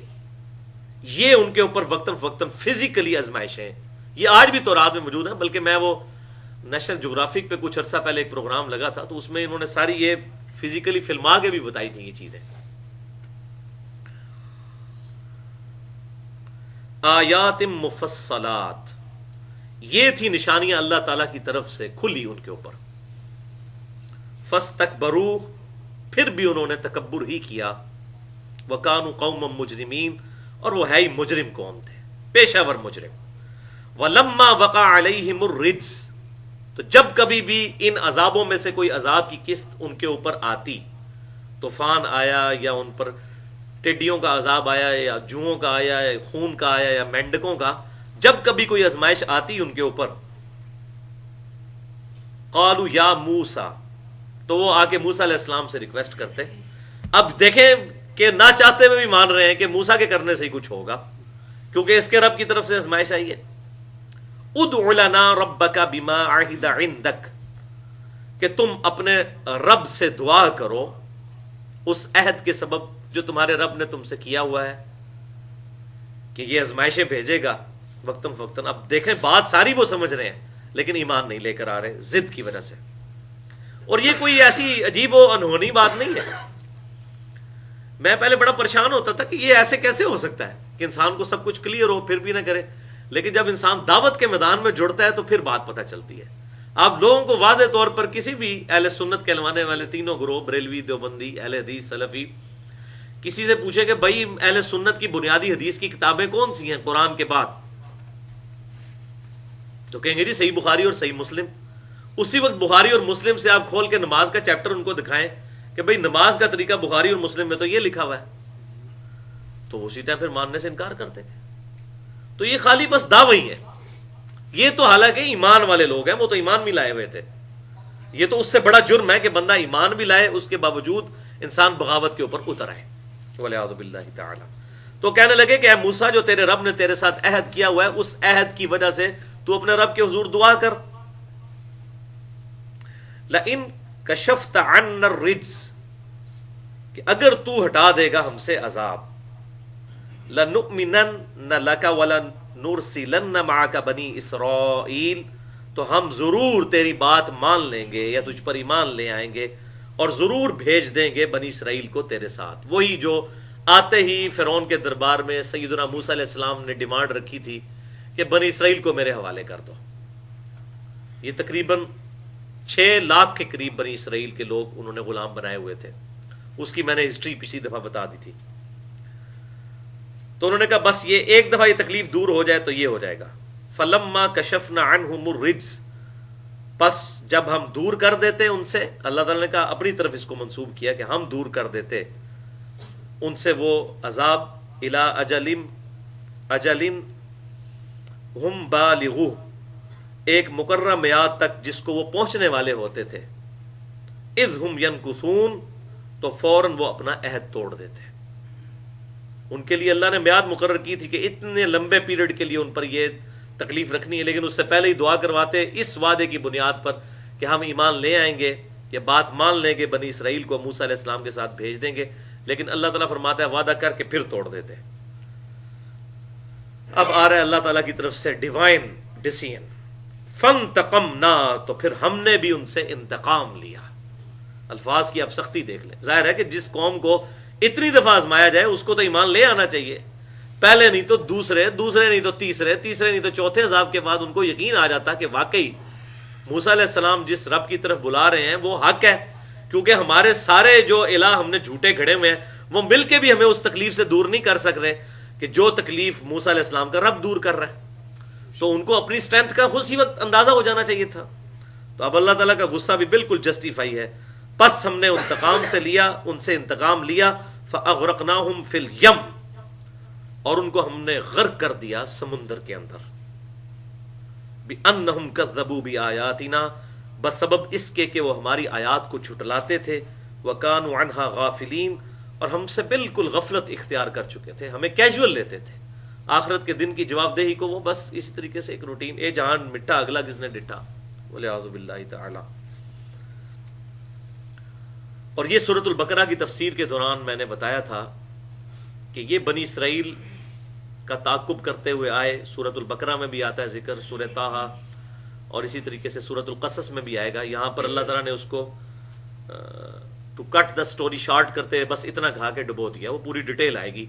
یہ ان کے اوپر وقتاً فوقتاً فزیکلی آزمائشیں. یہ آج بھی تورات میں موجود ہیں. بلکہ میں وہ نیشنل جغرافک پہ کچھ عرصہ پہلے ایک پروگرام لگا تھا, تو اس میں انہوں نے ساری یہ فزیکلی فلما کے بھی بتائی تھی یہ چیزیں. آیات مفصلات, یہ تھی نشانیاں اللہ تعالیٰ کی طرف سے کھلی ان کے اوپر. فاستکبروا, پھر بھی انہوں نے تکبر ہی کیا. وکانوا قوما مجرمین, اور وہ ہے ہی مجرم قوم تھے, پیشہ ور مجرم. ولما وقع علیہم الرجز, تو جب کبھی بھی ان عذابوں میں سے کوئی عذاب کی قسط ان کے اوپر آتی, طوفان آیا یا ان پر ٹڈیوں کا عذاب آیا یا جوؤں کا آیا یا خون کا آیا یا مینڈکوں کا, جب کبھی کوئی آزمائش آتی ان کے اوپر, قالوا یا موسیٰ, تو وہ آ کے موسیٰ علیہ السلام سے ریکویسٹ کرتے. اب دیکھیں کہ نہ چاہتے ہوئے بھی مان رہے ہیں کہ موسیٰ کے کرنے سے ہی کچھ ہوگا, کیونکہ اس کے رب کی طرف سے آزمائش آئی ہے. ادع لنا ربک بما عہد عندک, کہ تم اپنے رب سے دعا کرو اس عہد کے سبب جو تمہارے رب نے تم سے کیا ہوا ہے کہ یہ آزمائشیں بھیجے گا وقتاً فوقتاً. اب دیکھیں بات ساری وہ سمجھ رہے ہیں لیکن ایمان نہیں لے کر آ رہے ضد کی وجہ سے. اور یہ کوئی ایسی عجیب و انہونی بات نہیں ہے. میں پہلے بڑا پریشان ہوتا تھا کہ یہ ایسے کیسے ہو سکتا ہے کہ انسان کو سب کچھ کلیئر ہو پھر بھی نہ کرے. لیکن جب انسان دعوت کے میدان میں جڑتا ہے تو پھر بات پتہ چلتی ہے. آپ لوگوں کو واضح طور پر کسی بھی اہل سنت کہلوانے والے تینوں گروہ, بریلوی, دیوبندی, اہل حدیث, سلفی, کسی سے پوچھے کہ بھائی اہل سنت کی بنیادی حدیث کی کتابیں کون سی ہیں قرآن کے بعد, تو کہیں گے جی صحیح بخاری اور صحیح مسلم. اسی وقت بخاری اور مسلم سے آپ کھول کے نماز کا چیپٹر ان کو دکھائیں کہ بھائی نماز کا طریقہ بخاری اور مسلم میں تو یہ لکھا ہوا ہے, تو اسی ٹائم پھر ماننے سے انکار کرتے ہیں. تو یہ خالی بس دعوی ہے. یہ تو حالانکہ ایمان والے لوگ ہیں, وہ تو ایمان بھی لائے ہوئے تھے. یہ تو اس سے بڑا جرم ہے کہ بندہ ایمان بھی لائے, اس کے باوجود انسان بغاوت کے اوپر اتر آئے, والعیاذ باللہ تعالی. تو کہنے لگے کہ اے موسیٰ, جو تیرے رب نے تیرے ساتھ عہد کیا ہوا ہے اس عہد کی وجہ سے تو اپنے رب کے حضور دعا کر. لئن کشفت عنا الرجز, کہ اگر تو ہٹا دے گا ہم سے عذاب, لنؤمنن لک ولنرسلن معک بنی اسرائیل, تو ہم ضرور تیری بات مان لیں گے یا تجھ پر ایمان لے آئیں گے اور ضرور بھیج دیں گے بنی اسرائیل کو تیرے ساتھ. وہی جو آتے ہی فرعون کے دربار میں سیدنا موسیٰ علیہ السلام نے ڈیمانڈ رکھی تھی کہ بنی اسرائیل کو میرے حوالے کر دو. یہ تقریباً 6 لاکھ کے قریب بنی اسرائیل کے لوگ انہوں نے غلام بنائے ہوئے تھے. اس کی میں نے ہسٹری پچھلی دفعہ بتا دی تھی. تو انہوں نے کہا بس یہ ایک دفعہ یہ تکلیف دور ہو جائے تو یہ ہو جائے گا. فلما کشفنا عنہم الرجز, پس جب ہم دور کر دیتے ان سے, اللہ تعالیٰ نے کہا اپنی طرف اس کو منسوب کیا کہ ہم دور کر دیتے ان سے وہ عذاب, الی اجل ہم بالغو, ایک مقررہ میعاد تک جس کو وہ پہنچنے والے ہوتے تھے. اذ ہم ینکثون, تو فوراً وہ اپنا عہد توڑ دیتے. ان کے لیے اللہ نے میعاد مقرر کی تھی کہ اتنے لمبے پیریڈ کے لیے ان پر یہ تکلیف رکھنی ہے, لیکن اس سے پہلے ہی دعا کرواتے اس وعدے کی بنیاد پر کہ ہم ایمان لے آئیں گے, یہ بات مان لیں گے, بنی اسرائیل کو موسیٰ علیہ السلام کے ساتھ بھیج دیں گے. لیکن اللہ تعالیٰ فرماتا ہے وعدہ کر کے پھر توڑ دیتے. اب آ رہا ہے اللہ تعالیٰ کی طرف سے ڈیوائن ڈیسیژن, فانتقمنا, تو پھر ہم نے بھی ان سے انتقام لیا. الفاظ کی آپ سختی دیکھ لیں. ظاہر ہے کہ جس قوم کو اتنی دفعہ آزمایا جائے اس کو تو ایمان لے آنا چاہیے, پہلے نہیں تو دوسرے, دوسرے نہیں تو تیسرے, تیسرے نہیں تو چوتھے عذاب کے بعد ان کو یقین آ جاتا کہ واقعی موسیٰ علیہ السلام جس رب کی طرف بلا رہے ہیں وہ حق ہے, کیونکہ ہمارے سارے جو الہ ہم نے جھوٹے کھڑے ہوئے ہیں وہ مل کے بھی ہمیں اس تکلیف سے دور نہیں کر سک رہے کہ جو تکلیف موسیٰ علیہ السلام کا رب دور کر رہا ہے. تو ان کو اپنی اسٹرینتھ کا اسی وقت اندازہ ہو جانا چاہیے تھا. تو اب اللہ تعالیٰ کا غصہ بھی بالکل جسٹیفائی ہے. پس ہم نے انتقام سے لیا, ان سے انتقام لیا, فاغرقناہم فی الیم, اور ان کو ہم نے غرق کر دیا سمندر کے اندر. بِأَنَّهُمْ كَذَّبُوا بِآيَاتِنَا، بسبب اس کے کہ وہ ہماری آیات کو جھٹلاتے تھے، وَكَانُوا عَنْهَا غَافِلِينَ، اور ہم سے بالکل غفلت اختیار کر چکے تھے، ہمیں کیجول لیتے تھے۔ آخرت کے دن کی جواب دہی کو وہ بس اسی طریقے سے ایک روٹین، اے جہان مٹا اگلا کس نے ڈٹا، وَلِعَاذُ بِاللَّهِ تعالی۔ اور یہ سورۃ البقرہ کی تفسیر کے دوران میں نے بتایا تھا کہ یہ بنی اسرائیل کا تعاقب کرتے ہوئے آئے۔ سورۃ البقرہ میں بھی آتا ہے ذکر، سورہ طٰہٰ، اور اسی طریقے سے سورۃ القصص میں بھی آئے گا۔ یہاں پر اللہ تعالیٰ نے اس کو to cut the story short کرتے ہوئے بس اتنا کہا کہ ڈبو دیا، وہ پوری ڈیٹیل آئے گی۔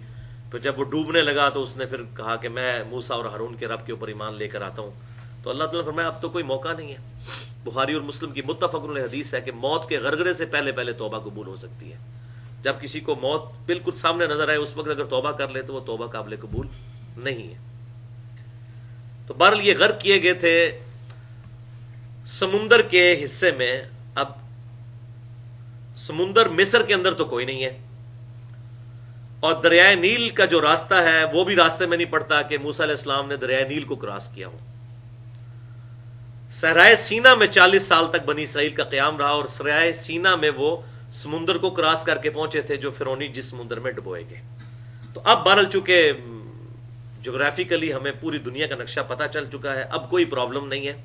پھر جب وہ ڈوبنے لگا تو اس نے پھر کہا کہ میں موسیٰ اور ہارون کے رب کے اوپر ایمان لے کر آتا ہوں۔ تو اللہ تعالیٰ نے فرمایا اب تو کوئی موقع نہیں ہے۔ بخاری اور مسلم کی متفق علیہ حدیث ہے کہ موت کے غرغرے سے پہلے پہلے توبہ قبول ہو سکتی ہے۔ جب کسی کو موت بالکل سامنے نظر آئے اس وقت اگر توبہ کر لے تو وہ توبہ قابل قبول نہیں ہے۔ تو بہرحال یہ غرق کیے گئے تھے سمندر کے حصے میں۔ اب سمندر مصر کے اندر تو کوئی نہیں ہے، اور دریائے نیل کا جو راستہ ہے وہ بھی راستے میں نہیں پڑتا کہ موسیٰ علیہ السلام نے دریائے نیل کو کراس کیا ہو۔ صحرائے سینا میں 40 سال تک بنی اسرائیل کا قیام رہا، اور صحرائے سینا میں وہ سمندر کو کراس کر کے پہنچے تھے جو فرعونی جس سمندر میں ڈبوئے گئے۔ تو اب بہرحال چونکہ جغرافیکلی ہمیں پوری دنیا کا نقشہ پتہ چل چکا ہے، اب کوئی پرابلم نہیں ہے۔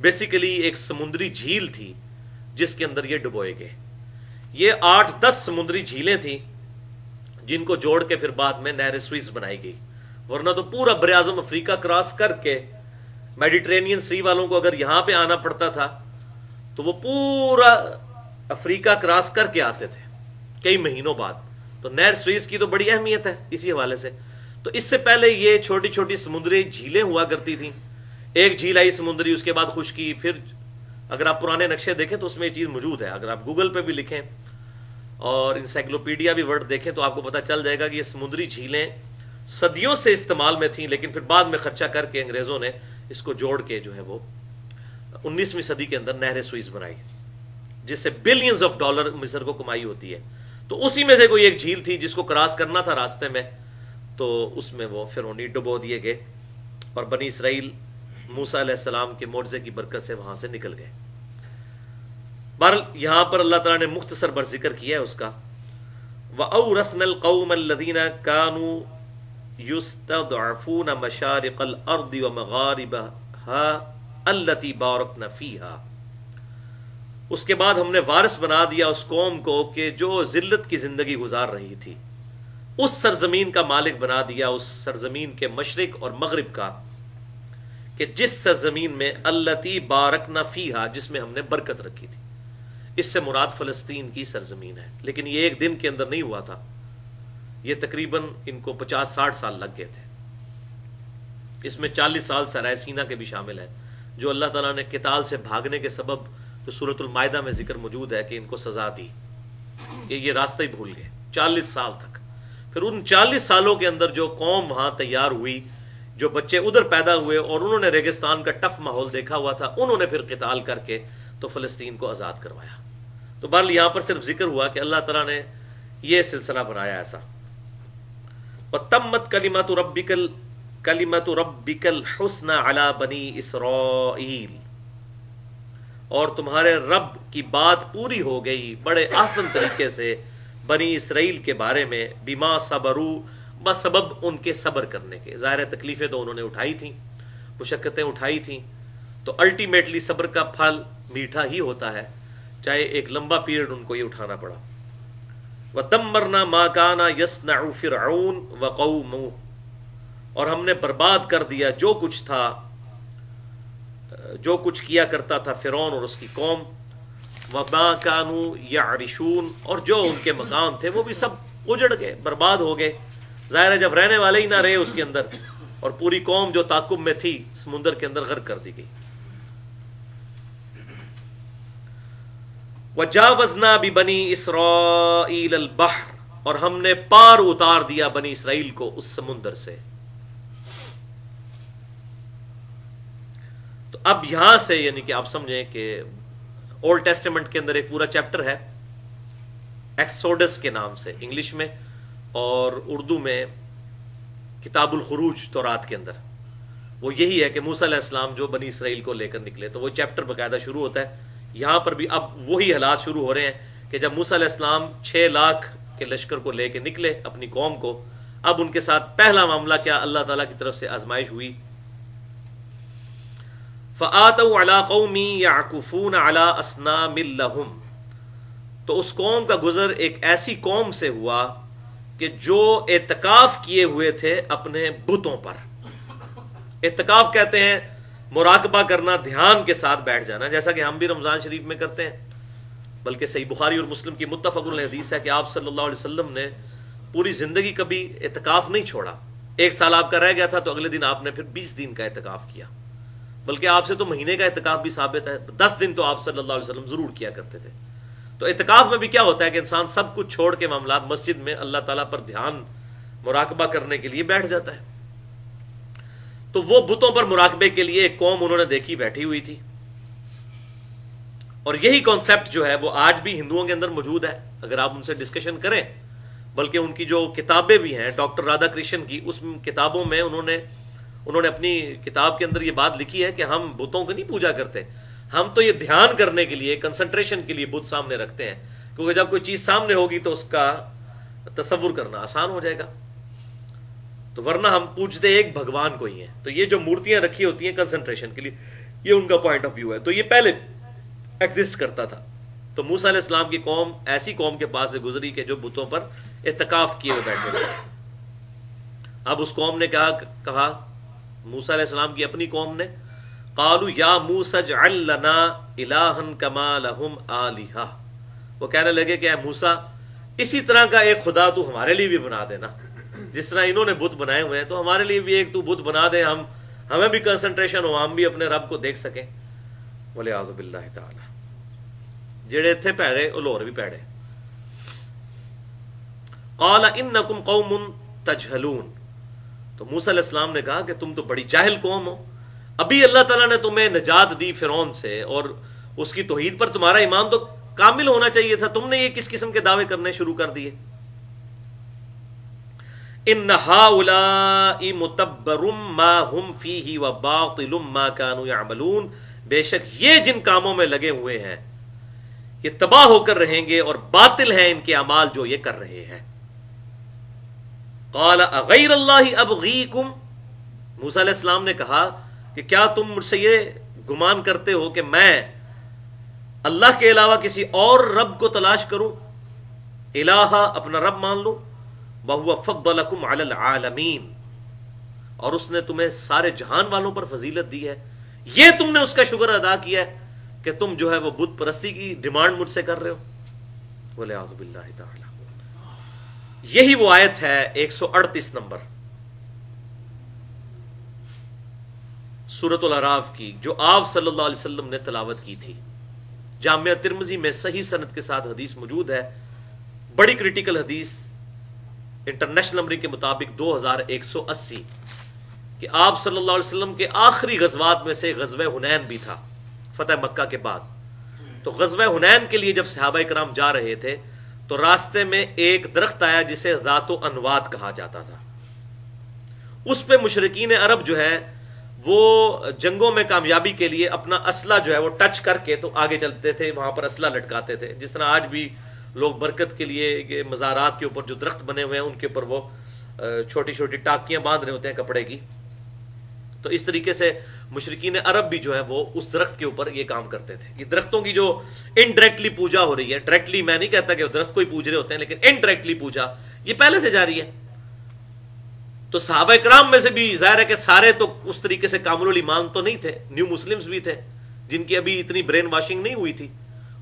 بیسیکلی ایک سمندری جھیل تھی جس کے اندر یہ ڈبوئے گئے۔ یہ 8-10 سمندری جھیلیں تھیں جن کو جوڑ کے پھر بعد میں نہر سوئس بنائی گئی، ورنہ تو پورا بر اعظم افریقہ کراس کر کے میڈیٹرینین سی والوں کو اگر یہاں پہ آنا پڑتا تھا تو وہ پورا افریقہ کراس کر کے آتے تھے کئی مہینوں بعد۔ تو نہر سوئس کی تو بڑی اہمیت ہے اسی حوالے سے۔ تو اس سے پہلے یہ چھوٹی چھوٹی سمندری جھیلیں ہوا کرتی تھیں۔ ایک جھیل آئی سمندری، اس کے بعد خشکی، پھر اگر آپ پرانے نقشے دیکھیں تو اس میں یہ چیز موجود ہے۔ اگر آپ گوگل پہ بھی لکھیں اور انسائکلوپیڈیا بھی ورڈ دیکھیں تو آپ کو پتہ چل جائے گا کہ یہ سمندری جھیلیں صدیوں سے استعمال میں تھیں، لیکن پھر بعد میں خرچہ کر کے انگریزوں نے اس کو جوڑ کے جو ہے وہ 19ویں صدی کے اندر نہر سوئس بنائی، جس سے بلینز آف ڈالر مصر کو کمائی ہوتی ہے۔ تو اسی میں سے کوئی ایک جھیل تھی جس کو کراس کرنا تھا راستے میں، تو اس میں وہ فرعونی ڈبو دیے گئے، اور بنی اسرائیل موسیٰ علیہ السلام کے معجزے کی برکت سے وہاں سے نکل گئے۔ بہرحال یہاں پر اللہ تعالیٰ نے مختصر بر ذکر کیا ہے اس کا۔ وَأَوْرَثْنَا الْقَوْمَ الَّذِينَ كَانُوا يُسْتَضْعَفُونَ مَشَارِقَ الْأَرْضِ وَمَغَارِبَهَا الَّتِي بَارَكْنَا فِيهَا، اس کے بعد ہم نے وارث بنا دیا اس قوم کو کہ جو ذلت کی زندگی گزار رہی تھی، اس سرزمین کا مالک بنا دیا، اس سرزمین کے مشرق اور مغرب کا، کہ جس سرزمین میں الَّتِي بَارَكْنَا فِيهَا، جس میں ہم نے برکت رکھی تھی۔ اس سے مراد فلسطین کی سرزمین ہے، لیکن یہ ایک دن کے اندر نہیں ہوا تھا، یہ تقریباً ان کو 50-60 سال لگ گئے تھے۔ اس میں 40 سال صحرائے سینا کے بھی شامل ہیں، جو اللہ تعالیٰ نے قتال سے بھاگنے کے سبب جو سورۃ المائدہ میں ذکر موجود ہے کہ ان کو سزا دی کہ یہ راستہ ہی بھول گئے 40 سال تک۔ پھر ان 40 سالوں کے اندر جو قوم وہاں تیار ہوئی، جو بچے ادھر پیدا ہوئے اور انہوں نے ریگستان کا ٹف ماحول دیکھا ہوا تھا، انہوں نے پھر قتال کر کے تو فلسطین کو آزاد کروایا۔ تو بہرحال یہاں پر صرف ذکر ہوا کہ اللہ تعالیٰ نے یہ سلسلہ بنایا ایسا۔ وَتَمَّتْ كَلِمَةُ رَبِّكَ الْحُسْنَى عَلَى بَنِي إِسْرَائِيلَ، اور تمہارے رب کی بات پوری ہو گئی بڑے احسن طریقے سے بنی اسرائیل کے بارے میں، بِمَا صَبَرُوا، بسبب ان کے صبر کرنے کے۔ ظاہر تکلیفیں تو انہوں نے اٹھائی تھیں، مشقتیں اٹھائی تھیں، تو الٹیمیٹلی صبر کا پھل میٹھا ہی ہوتا ہے، چاہے ایک لمبا پیریڈ ان کو یہ اٹھانا پڑا۔ وَدَمَّرْنَا مَا كَانَ يَصْنَعُ فِرْعَوْنُ وَقَوْمُهُ، اور ہم نے برباد کر دیا جو کچھ تھا، جو کچھ کیا کرتا تھا فرعون اور اس کی قوم، وَمَا كَانُوا يَعْرِشُونَ، اور جو ان کے مقام تھے وہ بھی سب اجڑ گئے، برباد ہو گئے۔ ظاہر ہے جب رہنے والے ہی نہ رہے اس کے اندر، اور پوری قوم جو تعاقب میں تھی سمندر کے اندر غرق کر دی گئی۔ وَجَاوَزْنَا بِبَنِي إِسْرَائِيلَ الْبَحْرَ، اور ہم نے پار اتار دیا بنی اسرائیل کو اس سمندر سے۔ تو اب یہاں سے یعنی کہ آپ سمجھیں کہ اولڈ ٹیسٹمنٹ کے اندر ایک پورا چیپٹر ہے ایکسوڈس کے نام سے انگلش میں، اور اردو میں کتاب الخروج تورات کے اندر، وہ یہی ہے کہ موسیٰ علیہ السلام جو بنی اسرائیل کو لے کر نکلے، تو وہ چیپٹر باقاعدہ شروع ہوتا ہے۔ یہاں پر بھی اب وہی حالات شروع ہو رہے ہیں کہ جب موسیٰ علیہ السلام 6 لاکھ کے لشکر کو لے کے نکلے اپنی قوم کو، اب ان کے ساتھ پہلا معاملہ کیا، اللہ تعالیٰ کی طرف سے آزمائش ہوئی۔ فَآتَوْا عَلَىٰ قَوْمٍ يَعْكُفُونَ عَلَىٰ أَصْنَامٍ لَهُمْ، تو اس قوم کا گزر ایک ایسی قوم سے ہوا کہ جو اعتکاف کیے ہوئے تھے اپنے بتوں پر۔ اعتکاف کہتے ہیں مراقبہ کرنا، دھیان کے ساتھ بیٹھ جانا، جیسا کہ ہم بھی رمضان شریف میں کرتے ہیں، بلکہ صحیح بخاری اور مسلم کی متفق علیہ حدیث ہے کہ آپ صلی اللہ علیہ وسلم نے پوری زندگی کبھی اعتکاف نہیں چھوڑا۔ 1 سال آپ کا رہ گیا تھا تو اگلے دن آپ نے پھر 20 دن کا اعتکاف کیا، بلکہ آپ سے تو مہینے کا اعتکاف بھی ثابت ہے، 10 دن تو آپ صلی اللہ علیہ وسلم ضرور کیا کرتے تھے۔ تو اعتکاف میں بھی کیا ہوتا ہے کہ انسان سب کچھ چھوڑ کے معاملات مسجد میں اللہ تعالیٰ پر دھیان مراقبہ کرنے کے لیے بیٹھ جاتا ہے۔ تو وہ بتوں پر مراقبے کے لیے ایک قوم انہوں نے دیکھی بیٹھی ہوئی تھی، اور یہی کانسیپٹ جو ہے وہ آج بھی ہندوؤں کے اندر موجود ہے۔ اگر آپ ان سے ڈسکشن کریں، بلکہ ان کی جو کتابیں بھی ہیں ڈاکٹر رادھا کرشن کی، اس کتابوں میں انہوں نے اپنی کتاب کے اندر یہ بات لکھی ہے کہ ہم بتوں کو نہیں پوجا کرتے، ہم تو یہ دھیان کرنے کے لیے، کنسنٹریشن کے لیے بت سامنے رکھتے ہیں، کیونکہ جب کوئی چیز سامنے ہوگی تو اس کا تصور کرنا آسان ہو جائے گا، تو ورنہ ہم پوجتے ایک بھگوان کو ہی ہیں۔ تو یہ جو مورتیاں رکھی ہوتی ہیں کنسنٹریشن کے لیے، یہ ان کا پوائنٹ آف ویو ہے۔ تو یہ پہلے ایگزسٹ کرتا تھا۔ تو موسیٰ علیہ السلام کی قوم ایسی قوم کے پاس سے گزری کہ جو بتوں پر اعتکاف کیے ہوئے بیٹھے ہوئے۔ اب اس قوم نے کہا موسیٰ علیہ السلام کی اپنی قوم نے، قالوا یا موسیٰ اجعل لنا الہا کما لہم آلہہ، وہ کہنے لگے کہ اے موسیٰ اسی طرح کا ایک خدا تو ہمارے لیے بھی بنا دینا، جس طرح انہوں نے بت بنائے ہوئے ہیں تو ہمارے لیے بھی ایک تو بت بنا دے، ہمیں بھی کنسنٹریشن ہو، ہم بھی اپنے رب کو دیکھ سکیں۔ وَلِعَاذُ بِاللَّهِ تعالی، جڑے تھے پیڑے اور بھی پیڑے۔ قال انکم قوم تجہلون، تو موسیٰ علیہ السلام نے کہا کہ تم تو بڑی جاہل قوم ہو، ابھی اللہ تعالیٰ نے تمہیں نجات دی فرعون سے، اور اس کی توحید پر تمہارا ایمان تو کامل ہونا چاہیے تھا، تم نے یہ کس قسم کے دعوے کرنے شروع کر دیے؟ ان هؤلاء متبر ما هم فيه وباطل ما كانوا يعملون، بے شک یہ جن کاموں میں لگے ہوئے ہیں یہ تباہ ہو کر رہیں گے اور باطل ہیں ان کے اعمال جو یہ کر رہے ہیں۔ قال اغیر اللہ ابغیکم، موسیٰ علیہ السلام نے کہا کہ کیا تم مجھ سے یہ گمان کرتے ہو کہ میں اللہ کے علاوہ کسی اور رب کو تلاش کروں، الہ اپنا رب مان لوں، وَهُوَ فَضَّلَكُمْ عَلَى الْعَالَمِينَ، اور اس نے تمہیں سارے جہان والوں پر فضیلت دی ہے، یہ تم نے اس کا شکر ادا کیا ہے کہ تم جو ہے وہ بت پرستی کی ڈیمانڈ مجھ سے کر رہے ہو۔ وَلِعَاذُ بِاللَّهِ تَعَالَى، یہی وہ آیت ہے 138 نمبر سورۃ الاعراف کی، جو آپ صلی اللہ علیہ وسلم نے تلاوت کی تھی۔ جامعہ ترمذی میں صحیح سند کے ساتھ حدیث موجود ہے، بڑی کریٹیکل حدیث، انٹرنیشنل نمبر کے مطابق 2180، کہ آپ صلی اللہ علیہ وسلم کے آخری غزوات میں سے غزوہ حنین بھی تھا فتح مکہ کے بعد۔ تو غزوہ حنین کے لیے جب صحابہ کرام جا رہے تھے تو راستے میں ایک درخت آیا جسے ذات و انوات کہا جاتا تھا، اس پہ مشرکین عرب جو ہے وہ جنگوں میں کامیابی کے لیے اپنا اسلحہ جو ہے وہ ٹچ کر کے تو آگے چلتے تھے، وہاں پر اسلحہ لٹکاتے تھے، جس طرح آج بھی لوگ برکت کے لیے مزارات کے اوپر جو درخت بنے ہوئے ہیں ان کے اوپر وہ چھوٹی چھوٹی ٹاکیاں باندھ رہے ہوتے ہیں کپڑے کی۔ تو اس طریقے سے مشرکین عرب بھی جو ہے وہ اس درخت کے اوپر یہ کام کرتے تھے۔ یہ درختوں کی جو انڈائریکٹلی پوجا ہو رہی ہے، ڈائریکٹلی میں نہیں کہتا کہ وہ درخت کو ہی پوج رہے ہوتے ہیں، لیکن انڈائریکٹلی پوجا یہ پہلے سے جاری ہے۔ تو صحابہ کرام میں سے بھی ظاہر ہے کہ سارے تو اس طریقے سے کامل الایمان تو نہیں تھے، نیو مسلمز بھی تھے جن کی ابھی اتنی برین واشنگ نہیں ہوئی تھی۔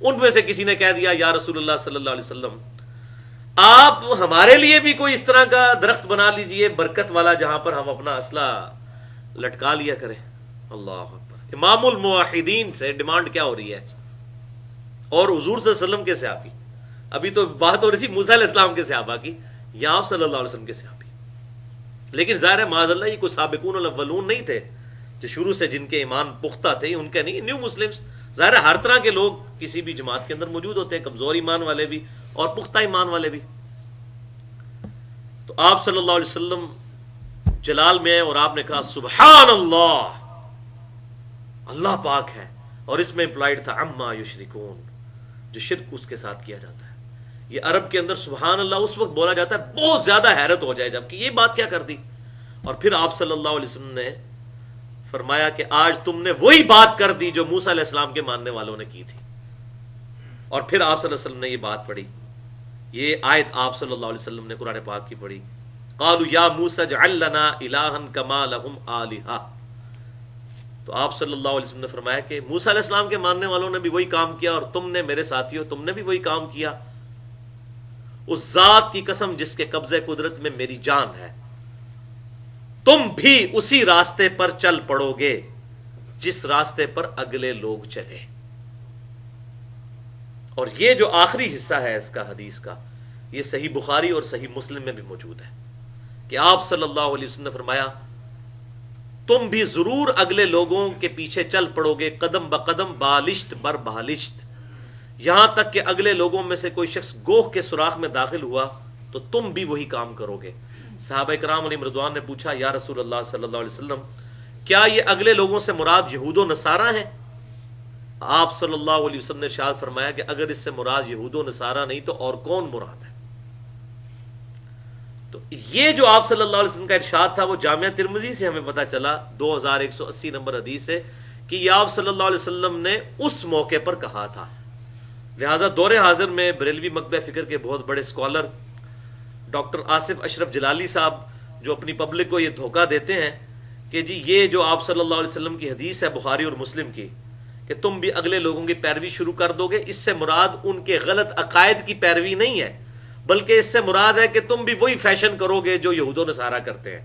ان میں سے کسی نے کہہ دیا یا رسول اللہ صلی اللہ علیہ وسلم آپ ہمارے لیے بھی کوئی اس طرح کا درخت بنا لیجئے برکت والا جہاں پر ہم اپنا اسلحہ لٹکا لیا کریں۔ اللہ اکبر، امام الموحدین سے ڈیمانڈ کیا ہو رہی ہے، اور حضور صلی اللہ علیہ وسلم کے صحابی، ابھی تو بات ہو رہی تھی موسیٰ علیہ السلام کے صحابہ کی، یا آپ صلی اللہ علیہ وسلم کے صحابی، لیکن ظاہر ہے معاذ اللہ یہ کوئی سابقون الاولون نہیں تھے جو شروع سے جن کے ایمان پختہ تھے، ان کے نہیں، نیو مسلمز۔ ظاہر ہے ہر طرح کے لوگ کسی بھی جماعت کے اندر موجود ہوتے ہیں، کمزور ایمان والے بھی اور پختہ ایمان والے بھی۔ تو آپ صلی اللہ علیہ وسلم جلال میں ہے اور آپ نے کہا سبحان اللہ، اللہ پاک ہے، اور اس میں امپلائڈ تھا عما یشرکون، جو شرک اس کے ساتھ کیا جاتا ہے. یہ عرب کے اندر سبحان اللہ اس وقت بولا جاتا ہے بہت زیادہ حیرت ہو جائے جب کہ یہ بات کیا کر دی. اور پھر آپ صلی اللہ علیہ وسلم نے فرمایا کہ آج تم نے وہی بات کر دی جو موسیٰ علیہ السلام کے ماننے والوں نے کی تھی. اور پھر آپ صلی اللہ علیہ وسلم نے یہ بات پڑھی، یہ آیت آپ صلی اللہ علیہ وسلم نے قرآن پاک کی پڑھی، قالوا یا موسیٰ اجعل لنا الہا کما لہم آلہہ. تو آپ صلی اللہ علیہ وسلم نے فرمایا کہ موسیٰ علیہ السلام کے ماننے والوں نے بھی وہی کام کیا اور تم نے میرے ساتھیوں تم نے بھی وہی کام کیا. اس ذات کی قسم جس کے قبضے قدرت میں میری جان ہے، تم بھی اسی راستے پر چل پڑو گے جس راستے پر اگلے لوگ چلے. اور یہ جو آخری حصہ ہے اس کا حدیث کا، یہ صحیح بخاری اور صحیح مسلم میں بھی موجود ہے کہ آپ صلی اللہ علیہ وسلم نے فرمایا تم بھی ضرور اگلے لوگوں کے پیچھے چل پڑو گے قدم بقدم بالشت بر بالشت، یہاں تک کہ اگلے لوگوں میں سے کوئی شخص گوہ کے سوراخ میں داخل ہوا تو تم بھی وہی کام کرو گے. صحابہ کرام علیہم رضوان نے پوچھا یا رسول اللہ صلی اللہ علیہ وسلم کیا یہ اگلے لوگوں سے مراد یہود و نصارہ ہیں؟ آپ صلی اللہ علیہ وسلم نے ارشاد فرمایا کہ اگر اس سے مراد یہود و نصارہ نہیں تو اور کون مراد ہے؟ تو یہ جو آپ صلی اللہ علیہ وسلم کا ارشاد تھا وہ جامعہ ترمذی سے ہمیں پتہ چلا 2180 نمبر حدیث ہے کہ یہ آپ صلی اللہ علیہ وسلم نے اس موقع پر کہا تھا. لہٰذا دور حاضر میں بریلوی مکتبہ فکر کے بہت بڑے اسکالر ڈاکٹر آصف اشرف جلالی صاحب جو اپنی پبلک کو یہ دھوکہ دیتے ہیں کہ جی یہ جو آپ صلی اللہ علیہ وسلم کی حدیث ہے بخاری اور مسلم کی کہ تم بھی اگلے لوگوں کی پیروی شروع کر دو گے، اس سے مراد ان کے غلط عقائد کی پیروی نہیں ہے بلکہ اس سے مراد ہے کہ تم بھی وہی فیشن کرو گے جو یہود و نصارہ کرتے ہیں.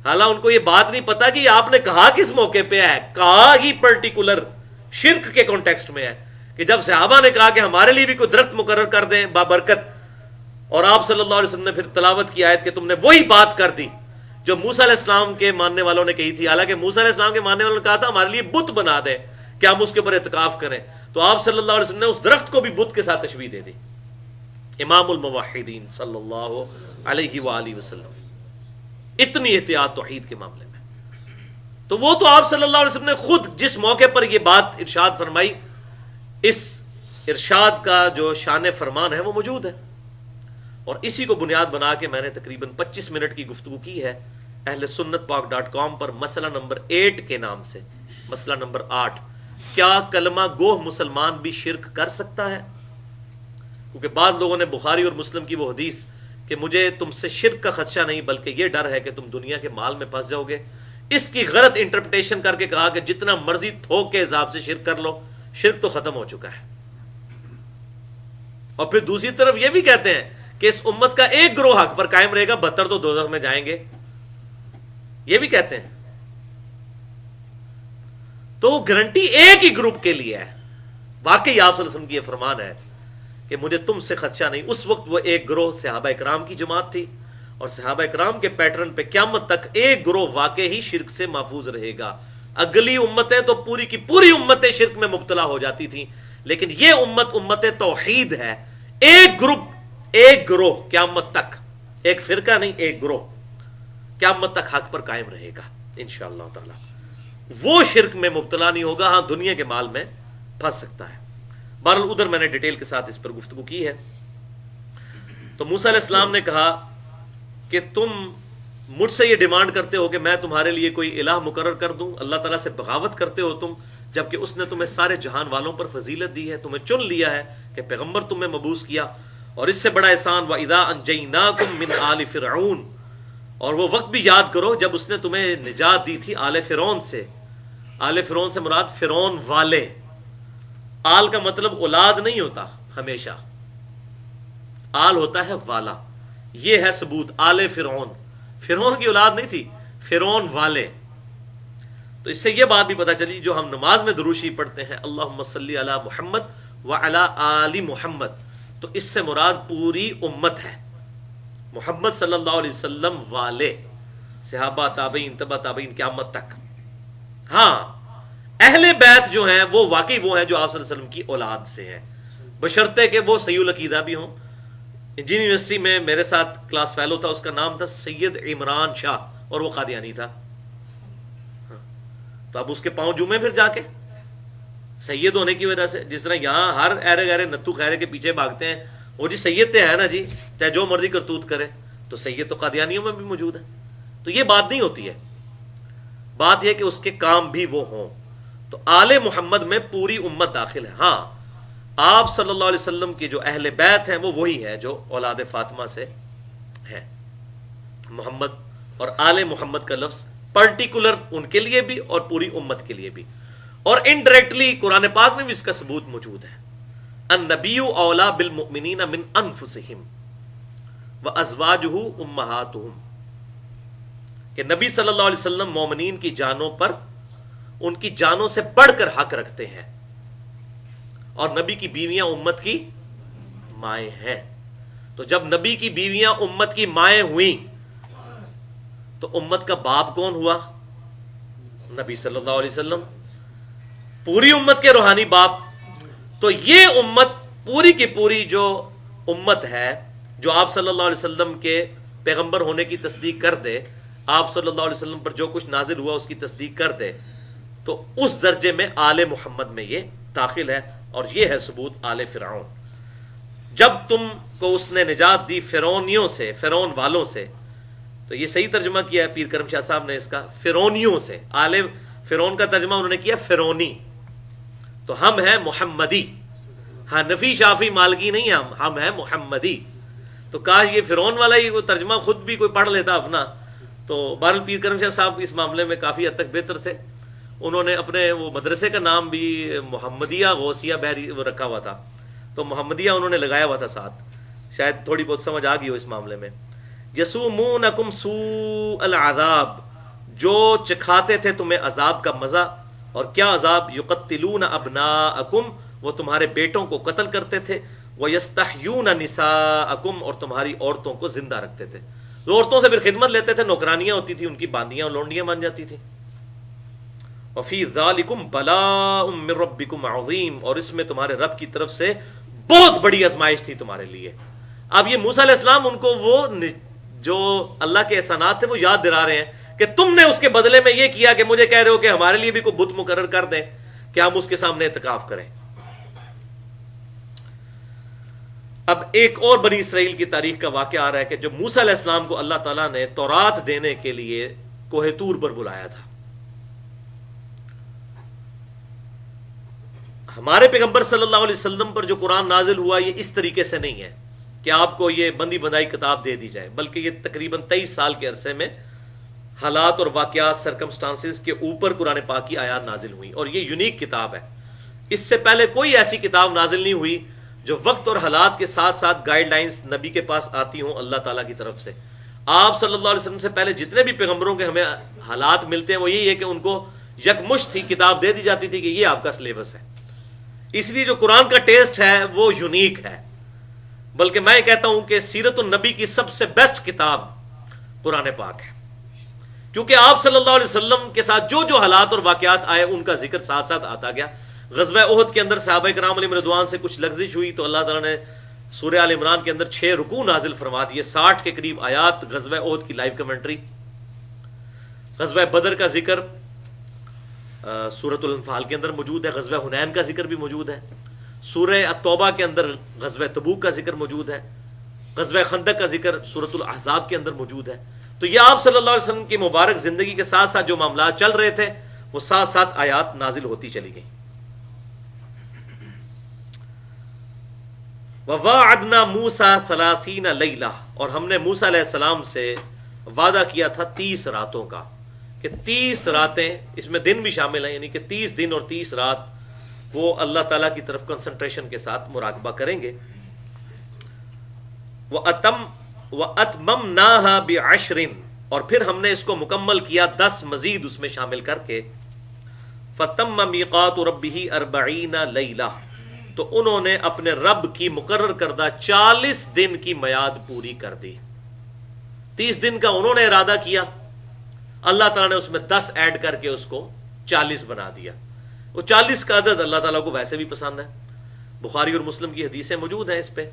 حالانکہ ان کو یہ بات نہیں پتا کہ آپ نے کہا کس موقع پہ ہے، کہا ہی پرٹیکولر شرک کے کانٹیکسٹ میں ہے کہ جب صحابہ نے کہا کہ ہمارے لیے بھی کوئی درخت مقرر کر دیں بابرکت، اور آپ صلی اللہ علیہ وسلم نے پھر تلاوت کی آیت کہ تم نے وہی بات کر دی جو موسیٰ علیہ السلام کے ماننے والوں نے کہی تھی. حالانکہ موسیٰ علیہ السلام کے ماننے والوں نے کہا تھا ہمارے لیے بت بنا دے کہ ہم اس کے اوپر اعتکاف کریں، تو آپ صلی اللہ علیہ وسلم نے اس درخت کو بھی بت کے ساتھ تشبیہ دے دی. امام الموحدین صلی اللہ علیہ وآلہ وسلم، اتنی احتیاط توحید کے معاملے میں. تو وہ تو آپ صلی اللہ علیہ وسلم نے خود جس موقع پر یہ بات ارشاد فرمائی، اس ارشاد کا جو شان فرمان ہے وہ موجود ہے، اور اسی کو بنیاد بنا کے میں نے تقریباً 25 منٹ کی گفتگو کی ہے اہل سنت پاک .com پر مسئلہ نمبر 8 کے نام سے. مسئلہ نمبر 8، کیا کلمہ گوہ مسلمان بھی شرک کر سکتا ہے؟ کیونکہ بعض لوگوں نے بخاری اور مسلم کی وہ حدیث کہ مجھے تم سے شرک کا خدشہ نہیں بلکہ یہ ڈر ہے کہ تم دنیا کے مال میں پھنس جاؤ گے، اس کی غلط انٹرپریٹیشن کر کے کہا کہ جتنا مرضی تھوک کے حساب سے شرک کر لو، شرک تو ختم ہو چکا ہے. اور پھر دوسری طرف یہ بھی کہتے ہیں کہ اس امت کا ایک گروہ حق پر قائم رہے گا، 72 تو دوزخ میں جائیں گے، یہ بھی کہتے ہیں. تو وہ گارنٹی ایک ہی گروپ کے لیے ہے. واقعی آپ صلی اللہ علیہ وسلم کی یہ فرمان ہے کہ مجھے تم سے خدشہ نہیں. اس وقت وہ ایک گروہ صحابہ کرام کی جماعت تھی، اور صحابہ کرام کے پیٹرن پہ قیامت تک ایک گروہ واقعی ہی شرک سے محفوظ رہے گا. اگلی امتیں تو پوری کی پوری امتیں شرک میں مبتلا ہو جاتی تھیں، لیکن یہ امت توحید ہے. ایک گروپ، ایک گروہ قیامت تک، ایک فرقہ نہیں، ایک گروہ قیامت تک حق پر قائم رہے گا انشاءاللہ تعالی. وہ شرک میں مبتلا نہیں ہوگا، ہاں دنیا کے مال میں پھنس سکتا ہے. بہرحال ادھر میں نے ڈیٹیل کے ساتھ اس پر گفتگو کی ہے. تو موسیٰ علیہ السلام نے کہا کہ تم مجھ سے یہ ڈیمانڈ کرتے ہو کہ میں تمہارے لیے کوئی الہ مقرر کر دوں، اللہ تعالیٰ سے بغاوت کرتے ہو تم، جبکہ اس نے تمہیں سارے جہان والوں پر فضیلت دی ہے، تمہیں چن لیا ہے کہ پیغمبر تمہیں مبعوث کیا. اور اس سے بڑا احسان وَإِذَا أَنْجَيْنَاكُمْ مِنْ آلِ فِرْعَوْنَ، اور وہ وقت بھی یاد کرو جب اس نے تمہیں نجات دی تھی آل فرعون سے. آل فرعون سے مراد فرعون والے. آل کا مطلب اولاد نہیں ہوتا، ہمیشہ آل ہوتا ہے والا. یہ ہے ثبوت، آل فرعون، فرعون کی اولاد نہیں تھی، فرعون والے. تو اس سے یہ بات بھی پتہ چلی جو ہم نماز میں درود شریف پڑھتے ہیں اللہم صلی علی محمد وعلی آل محمد، تو اس سے مراد پوری امت ہے، محمد صلی اللہ علیہ وسلم والے، صحابہ تابعین تبع تابعین قیامت تک. ہاں اہل بیت جو ہیں وہ واقعی وہ ہیں جو آپ صلی اللہ علیہ وسلم کی اولاد سے ہیں، بشرطے کہ وہ صحیح العقیدہ بھی ہوں. انجینئر یونیورسٹی میں میرے ساتھ کلاس فیلو تھا، اس کا نام تھا سید عمران شاہ اور وہ قادیانی تھا. تو اب اس کے پاؤں جمے پھر جا کے سید ہونے کی وجہ سے. جس طرح یہاں ہر ایرے گہرے نتو خیرے کے پیچھے بھاگتے ہیں, وہ جی سید تے ہے نا جی, چاہے جو مرضی کرتوت کرے, تو سید تو قادیانیوں میں بھی موجود ہے. تو یہ بات نہیں ہوتی ہے, بات یہ کہ اس کے کام بھی وہ ہوں. تو آل محمد میں پوری امت داخل ہے. ہاں آپ صلی اللہ علیہ وسلم کی جو اہل بیت ہیں وہ وہی ہے جو اولاد فاطمہ سے ہے. محمد اور آل محمد کا لفظ پرٹیکولر ان کے لیے بھی اور پوری امت کے لیے بھی, اور انڈائریکٹلی قرآن پاک میں بھی اس کا ثبوت موجود ہے. النبی اولا بالمؤمنین من انفسہم وازواجہ امہاتہم, کہ نبی صلی اللہ علیہ وسلم مومنین کی جانوں پر ان کی جانوں سے بڑھ کر حق رکھتے ہیں, اور نبی کی بیویاں امت کی مائیں ہیں. تو جب نبی کی بیویاں امت کی مائیں ہوئیں تو امت کا باپ کون ہوا؟ نبی صلی اللہ علیہ وسلم, پوری امت کے روحانی باپ. تو یہ امت پوری کی پوری جو امت ہے, جو آپ صلی اللہ علیہ وسلم کے پیغمبر ہونے کی تصدیق کر دے, آپ صلی اللہ علیہ وسلم پر جو کچھ نازل ہوا اس کی تصدیق کر دے, تو اس درجے میں آل محمد میں یہ داخل ہے. اور یہ ہے ثبوت آل فرعون. جب تم کو اس نے نجات دی فرعونیوں سے, فرعون والوں سے, تو یہ صحیح ترجمہ کیا ہے پیر کرم شاہ صاحب نے اس کا, فرعونیوں سے. آل فرعون کا ترجمہ انہوں نے کیا فرعونی. تو ہم ہیں محمدی, ہاں نفی شافی مالکی نہیں, ہم ہیں محمدی. تو کاش یہ فرعون والا ہی ترجمہ خود بھی کوئی پڑھ لیتا اپنا. تو بہرحال پیر کرم شاہ صاحب اس معاملے میں کافی حد تک بہتر تھے. انہوں نے اپنے وہ مدرسے کا نام بھی محمدیہ غوثیہ بحری وہ رکھا ہوا تھا, تو محمدیہ انہوں نے لگایا ہوا تھا ساتھ. شاید تھوڑی بہت سمجھ آ گئی ہو اس معاملے میں. یسومونکم سوء العذاب, جو چکھاتے تھے تمہیں عذاب کا مزہ. اور کیا عذاب؟ یقتلون ابناءکم, وہ تمہارے بیٹوں کو قتل کرتے تھے. ویستحیون نساءکم, اور تمہاری عورتوں کو زندہ رکھتے تھے. عورتوں سے پھر خدمت لیتے تھے, نوکرانیاں ہوتی تھی, ان کی باندیاں اور لونڈیاں بن جاتی تھی. وفی ذالکم بلاء من ربکم عظیم, اور اس میں تمہارے رب کی طرف سے بہت بڑی آزمائش تھی تمہارے لیے. اب یہ موسیٰ علیہ السلام ان کو وہ جو اللہ کے احسانات تھے وہ یاد دلا رہے ہیں کہ تم نے اس کے بدلے میں یہ کیا کہ مجھے کہہ رہے ہو کہ ہمارے لیے بھی کوئی بت مقرر کر دیں کہ ہم اس کے سامنے اعتکاف کریں. اب ایک اور بنی اسرائیل کی تاریخ کا واقعہ آ رہا ہے کہ جب موسیٰ علیہ السلام کو اللہ تعالیٰ نے تورات دینے کے لیے کوہ طور پر بلایا تھا. ہمارے پیغمبر صلی اللہ علیہ وسلم پر جو قرآن نازل ہوا یہ اس طریقے سے نہیں ہے کہ آپ کو یہ بندی بندائی کتاب دے دی جائے, بلکہ یہ تقریباً 23 سال کے عرصے میں حالات اور واقعات سرکمسٹانسز کے اوپر قرآن پاک کی آیات نازل ہوئی, اور یہ یونیک کتاب ہے. اس سے پہلے کوئی ایسی کتاب نازل نہیں ہوئی جو وقت اور حالات کے ساتھ ساتھ گائیڈ لائنز نبی کے پاس آتی ہوں اللہ تعالیٰ کی طرف سے. آپ صلی اللہ علیہ وسلم سے پہلے جتنے بھی پیغمبروں کے ہمیں حالات ملتے ہیں وہ یہی ہے کہ ان کو یکمشت ہی کتاب دے دی جاتی تھی کہ یہ آپ کا سلیبس ہے. اس لیے جو قرآن کا ٹیسٹ ہے وہ یونیک ہے, بلکہ میں کہتا ہوں کہ سیرت النبی کی سب سے بیسٹ کتاب قرآن پاک ہے, کیونکہ آپ صلی اللہ علیہ وسلم کے ساتھ جو جو حالات اور واقعات آئے ان کا ذکر ساتھ ساتھ آتا گیا. غزوہ احد کے اندر صحابہ کرام علیہم رضوان سے کچھ لغزش ہوئی تو اللہ تعالیٰ نے سورہ آل عمران کے اندر 6 رکوع نازل فرما دیے, 60 کے قریب آیات غزوہ احد کی لائیو کمنٹری. غزوہ بدر کا ذکر سورۃ الانفال کے اندر موجود ہے, غزوہ حنین کا ذکر بھی موجود ہے, سورہ التوبہ کے اندر غزوہ تبوک کا ذکر موجود ہے, غزوہ خندق کا ذکر سورۃ الاحزاب کے اندر موجود ہے. تو یہ آپ صلی اللہ علیہ وسلم کی مبارک زندگی کے ساتھ ساتھ جو معاملات چل رہے تھے وہ ساتھ ساتھ آیات نازل ہوتی چلی گئیں. وَوَاعَدْنَا مُوسَىٰ 30 لَيْلَةً, اور ہم نے موسیٰ علیہ السلام سے وعدہ کیا تھا 30 راتوں کا, کہ 30 راتیں, اس میں دن بھی شامل ہیں, یعنی کہ 30 دن اور 30 رات وہ اللہ تعالیٰ کی طرف کنسنٹریشن کے ساتھ مراقبہ کریں گے. وَأَتْمَمْنَاهَا بِعَشْرٍ, اور پھر ہم نے اس کو مکمل کیا 10 مزید اس میں شامل کر کے. فَتَمَّ مِيقَاتُ رَبِّهِ 40 لَيْلَةً, تو انہوں نے اپنے رب کی مقرر کردہ 40 دن کی میعاد پوری کر دی. 30 دن کا انہوں نے ارادہ کیا, اللہ تعالیٰ نے اس میں 10 ایڈ کر کے اس کو 40 بنا دیا. وہ 40 کا عدد اللہ تعالیٰ کو ویسے بھی پسند ہے. بخاری اور مسلم کی حدیثیں موجود ہیں اس پہ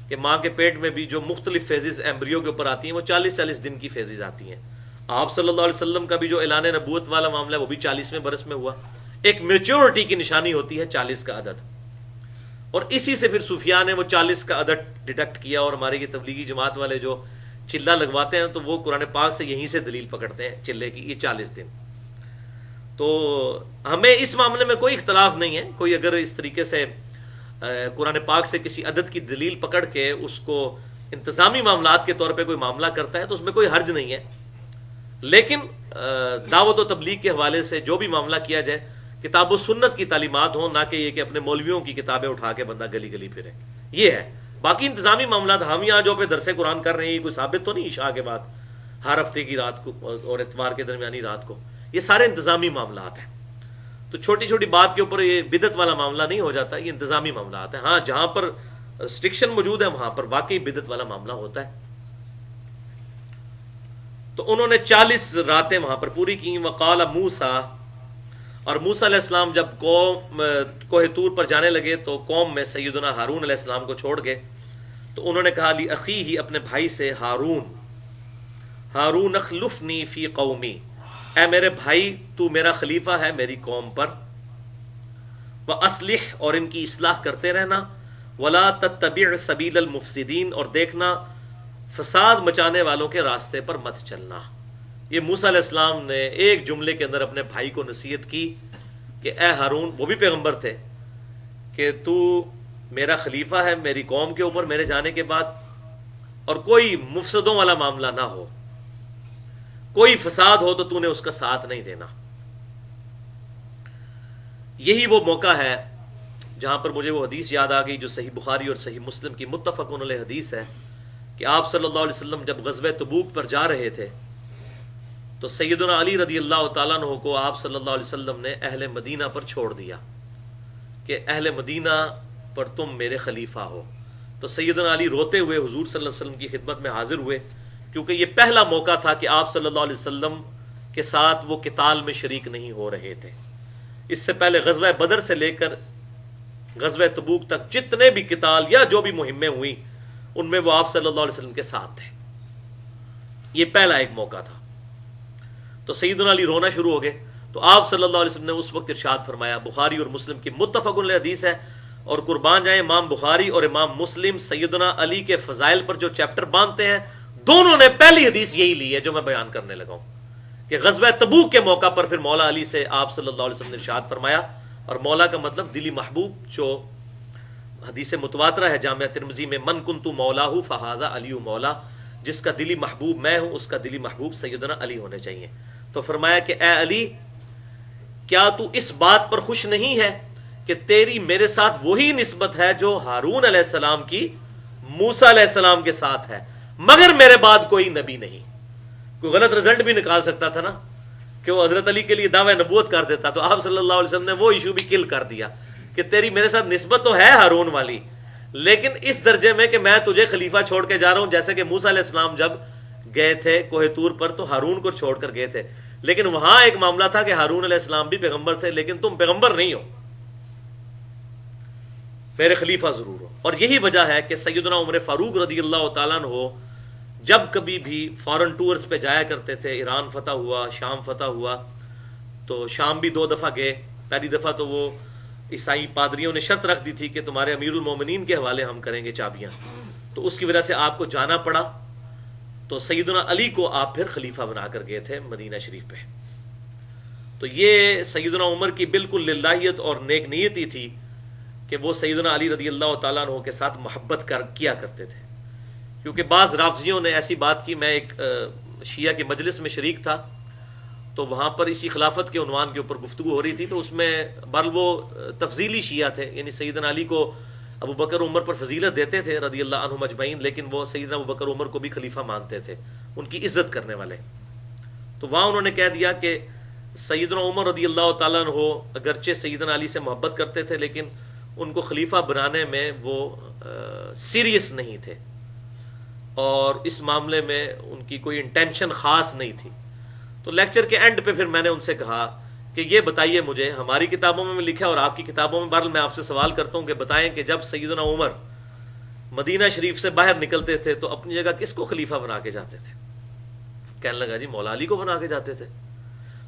کہ ماں کے پیٹ میں بھی جو مختلف فیزز ایمبریو کے اوپر آتی ہیں وہ 40 دن کی فیزز آتی ہیں. آپ صلی اللہ علیہ وسلم کا بھی جو اعلان نبوت والا معاملہ ہے وہ بھی 40ویں برس میں ہوا. ایک میچورٹی کی نشانی ہوتی ہے 40 کا عدد, اور اسی سے پھر صوفیاء نے وہ 40 کا عدد ڈیٹیکٹ کیا, اور ہمارے یہ تبلیغی جماعت والے جو چلہ لگواتے ہیں تو وہ قرآن پاک سے یہیں سے دلیل پکڑتے ہیں چلے کی, یہ 40 دن. تو ہمیں اس معاملے میں کوئی اختلاف نہیں ہے. کوئی اگر اس طریقے سے قرآن پاک سے کسی عدد کی دلیل پکڑ کے اس کو انتظامی معاملات کے طور پہ کوئی معاملہ کرتا ہے تو اس میں کوئی حرج نہیں ہے, لیکن دعوت و تبلیغ کے حوالے سے جو بھی معاملہ کیا جائے کتاب و سنت کی تعلیمات ہوں, نہ کہ یہ کہ اپنے مولویوں کی کتابیں اٹھا کے بندہ گلی گلی پھرے, یہ ہے. باقی انتظامی معاملات ہم یہاں جو پہ درس قرآن کر رہے ہیں یہ کوئی ثابت تو نہیں عشاء کے بعد ہر ہفتے کی رات کو اور اتوار کے درمیانی رات کو, یہ سارے انتظامی معاملات ہیں. تو چھوٹی چھوٹی بات کے اوپر یہ بدعت والا معاملہ نہیں ہو جاتا, یہ انتظامی معاملات ہیں. ہاں جہاں پر ریسٹرکشن موجود ہے وہاں پر واقعی بدعت والا معاملہ ہوتا ہے. تو انہوں نے 40 راتیں وہاں پر پوری کی. وقال موسیٰ, اور موسیٰ علیہ السلام جب قوم کوہ طور پر جانے لگے تو قوم میں سیدنا ہارون علیہ السلام کو چھوڑ گئے. تو انہوں نے کہا لی اخیہ, اپنے بھائی سے, ہارون اخلفنی فی قومی, اے میرے بھائی تو میرا خلیفہ ہے میری قوم پر. وَأَصْلِحْ, اور ان کی اصلاح کرتے رہنا. وَلَا تَتَّبِعْ سَبِيلَ الْمُفْسِدِينَ, اور دیکھنا فساد مچانے والوں کے راستے پر مت چلنا. یہ موسیٰ علیہ السلام نے ایک جملے کے اندر اپنے بھائی کو نصیحت کی کہ اے ہارون, وہ بھی پیغمبر تھے, کہ تو میرا خلیفہ ہے میری قوم کے اوپر میرے جانے کے بعد, اور کوئی مفسدوں والا معاملہ نہ ہو, کوئی فساد ہو تو تو نے اس کا ساتھ نہیں دینا. یہی وہ موقع ہے جہاں پر مجھے وہ حدیث یاد آ گئی جو صحیح بخاری اور صحیح مسلم کی متفق علیہ حدیث ہے کہ آپ صلی اللہ علیہ وسلم جب غزوہ تبوک پر جا رہے تھے تو سیدنا علی رضی اللہ تعالیٰ عنہ کو آپ صلی اللہ علیہ وسلم نے اہل مدینہ پر چھوڑ دیا کہ اہل مدینہ پر تم میرے خلیفہ ہو. تو سیدنا علی روتے ہوئے حضور صلی اللہ علیہ وسلم کی خدمت میں حاضر ہوئے, کیونکہ یہ پہلا موقع تھا کہ آپ صلی اللہ علیہ وسلم کے ساتھ وہ قتال میں شریک نہیں ہو رہے تھے. اس سے پہلے غزوہ بدر سے لے کر غزوہ تبوک تک جتنے بھی قتال یا جو بھی مہمیں ہوئیں ان میں وہ آپ صلی اللہ علیہ وسلم کے ساتھ تھے. یہ پہلا ایک موقع تھا. تو سیدنا علی رونا شروع ہو گئے. تو آپ صلی اللہ علیہ وسلم نے اس وقت ارشاد فرمایا, بخاری اور مسلم کی متفق علیہ حدیث ہے, اور قربان جائیں امام بخاری اور امام مسلم سیدنا علی کے فضائل پر جو چیپٹر باندھتے ہیں دونوں نے پہلی حدیث یہی لی ہے جو میں بیان کرنے لگا ہوں, کہ غزوہ تبوک کے موقع پر پھر مولا علی سے آپ صلی اللہ علیہ وسلم نے ارشاد فرمایا. اور مولا کا مطلب دلی محبوب, جو حدیث متواترہ ہے جامعہ ترمذی میں, من کنت مولاہ فہذا علی مولا, جس کا دلی محبوب میں ہوں اس کا دلی محبوب سیدنا علی ہونے چاہیے. تو فرمایا کہ اے علی, کیا تو اس بات پر خوش نہیں ہے کہ تیری میرے ساتھ وہی نسبت ہے جو ہارون علیہ السلام کی موسیٰ علیہ السلام کے ساتھ ہے, مگر میرے بعد کوئی نبی نہیں. کوئی غلط رزلٹ بھی نکال سکتا تھا نا کہ وہ حضرت علی کے لیے دعوی نبوت کر دیتا, تو آپ صلی اللہ علیہ وسلم نے وہ ایشو بھی کل کر دیا کہ تیری میرے ساتھ نسبت تو ہے ہارون والی, لیکن اس درجے میں کہ میں تجھے خلیفہ چھوڑ کے جا رہا ہوں. جیسے کہ موسیٰ علیہ السلام جب گئے تھے کوہ طور پر تو ہارون کو چھوڑ کر گئے تھے, لیکن وہاں ایک معاملہ تھا کہ ہارون علیہ السلام بھی پیغمبر تھے, لیکن تم پیغمبر نہیں ہو, میرے خلیفہ ضرور ہو. اور یہی وجہ ہے کہ سیدنا عمر فاروق رضی اللہ تعالیٰ عنہ جب کبھی بھی فارن ٹورز پہ جایا کرتے تھے, ایران فتح ہوا, شام فتح ہوا, تو شام بھی 2 دفعہ گئے. پہلی دفعہ تو وہ عیسائی پادریوں نے شرط رکھ دی تھی کہ تمہارے امیر المومنین کے حوالے ہم کریں گے چابیاں, تو اس کی وجہ سے آپ کو جانا پڑا. تو سیدنا علی کو آپ پھر خلیفہ بنا کر گئے تھے مدینہ شریف پہ. تو یہ سیدنا عمر کی بالکل للہیت اور نیک نیتی تھی کہ وہ سیدنا علی رضی اللہ تعالیٰ عنہ کے ساتھ محبت کیا کرتے تھے. کیونکہ بعض رافضیوں نے ایسی بات کی, میں ایک شیعہ کے مجلس میں شریک تھا, تو وہاں پر اسی خلافت کے عنوان کے اوپر گفتگو ہو رہی تھی. تو اس میں بہرحال وہ تفضیلی شیعہ تھے, یعنی سیدنا علی کو ابو بکر عمر پر فضیلت دیتے تھے رضی اللہ عنہم اجمعین, لیکن وہ سیدنا ابو بکر عمر کو بھی خلیفہ مانتے تھے, ان کی عزت کرنے والے. تو وہاں انہوں نے کہہ دیا کہ سیدنا عمر رضی اللہ تعالیٰ عنہ اگرچہ سیدنا علی سے محبت کرتے تھے, لیکن ان کو خلیفہ بنانے میں وہ سیریس نہیں تھے, اور اس معاملے میں ان کی کوئی انٹینشن خاص نہیں تھی. تو لیکچر کے اینڈ پہ پھر میں نے ان سے کہا کہ یہ بتائیے مجھے, ہماری کتابوں میں لکھا ہے اور آپ کی کتابوں میں, بہرحال میں آپ سے سوال کرتا ہوں کہ بتائیں کہ جب سیدنا عمر مدینہ شریف سے باہر نکلتے تھے تو اپنی جگہ کس کو خلیفہ بنا کے جاتے تھے؟ کہنے لگا جی مولا علی کو بنا کے جاتے تھے.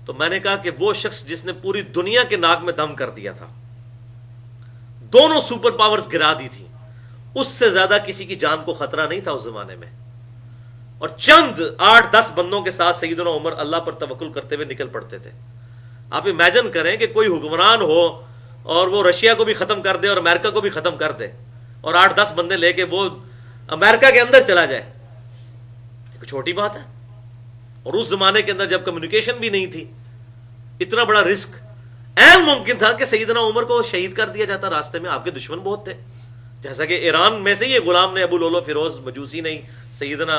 تو میں نے کہا کہ وہ شخص جس نے پوری دنیا کے ناک میں دم کر دیا تھا, دونوں سپر پاورز گرا دی تھی, اس سے زیادہ کسی کی جان کو خطرہ نہیں تھا اس زمانے میں, اور چند 8-10 بندوں کے ساتھ سیدنا عمر اللہ پر توکل کرتے ہوئے نکل پڑتے تھے. آپ امیجن کریں کہ کوئی حکمران ہو اور وہ رشیا کو بھی ختم کر دے اور امریکہ کو بھی ختم کر دے, اور 8-10 بندے لے کے وہ امریکہ کے اندر چلا جائے, ایک چھوٹی بات ہے. اور اس زمانے کے اندر جب کمیونیکیشن بھی نہیں تھی, اتنا بڑا رسک عین ممکن تھا کہ سیدنا عمر کو شہید کر دیا جاتا راستے میں. آپ کے دشمن بہت تھے, جیسا کہ ایران میں سے یہ غلام نے ابو لولو فیروز مجوسی نے سیدنا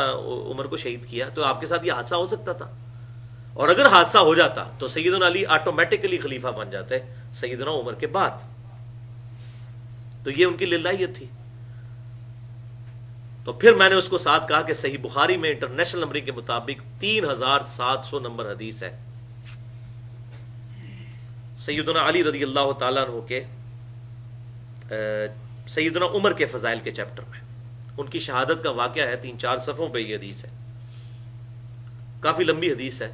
عمر کو شہید کیا, تو آپ کے ساتھ یہ حادثہ ہو سکتا تھا. اور اگر حادثہ ہو جاتا تو سیدنا علی آٹومیٹکلی خلیفہ بن جاتے سیدنا عمر کے بعد. تو یہ ان کی للہیت تھی. تو پھر میں نے اس کو ساتھ کہا کہ صحیح بخاری میں انٹرنیشنل نمبرنگ کے مطابق 3700 نمبر حدیث ہے سیدنا علی رضی اللہ تعالیٰ عنہ کے سیدنا عمر کے فضائل کے چیپٹر میں. ان کی شہادت کا واقعہ ہے, 3-4 صفحوں پہ یہ حدیث ہے, کافی لمبی حدیث ہے.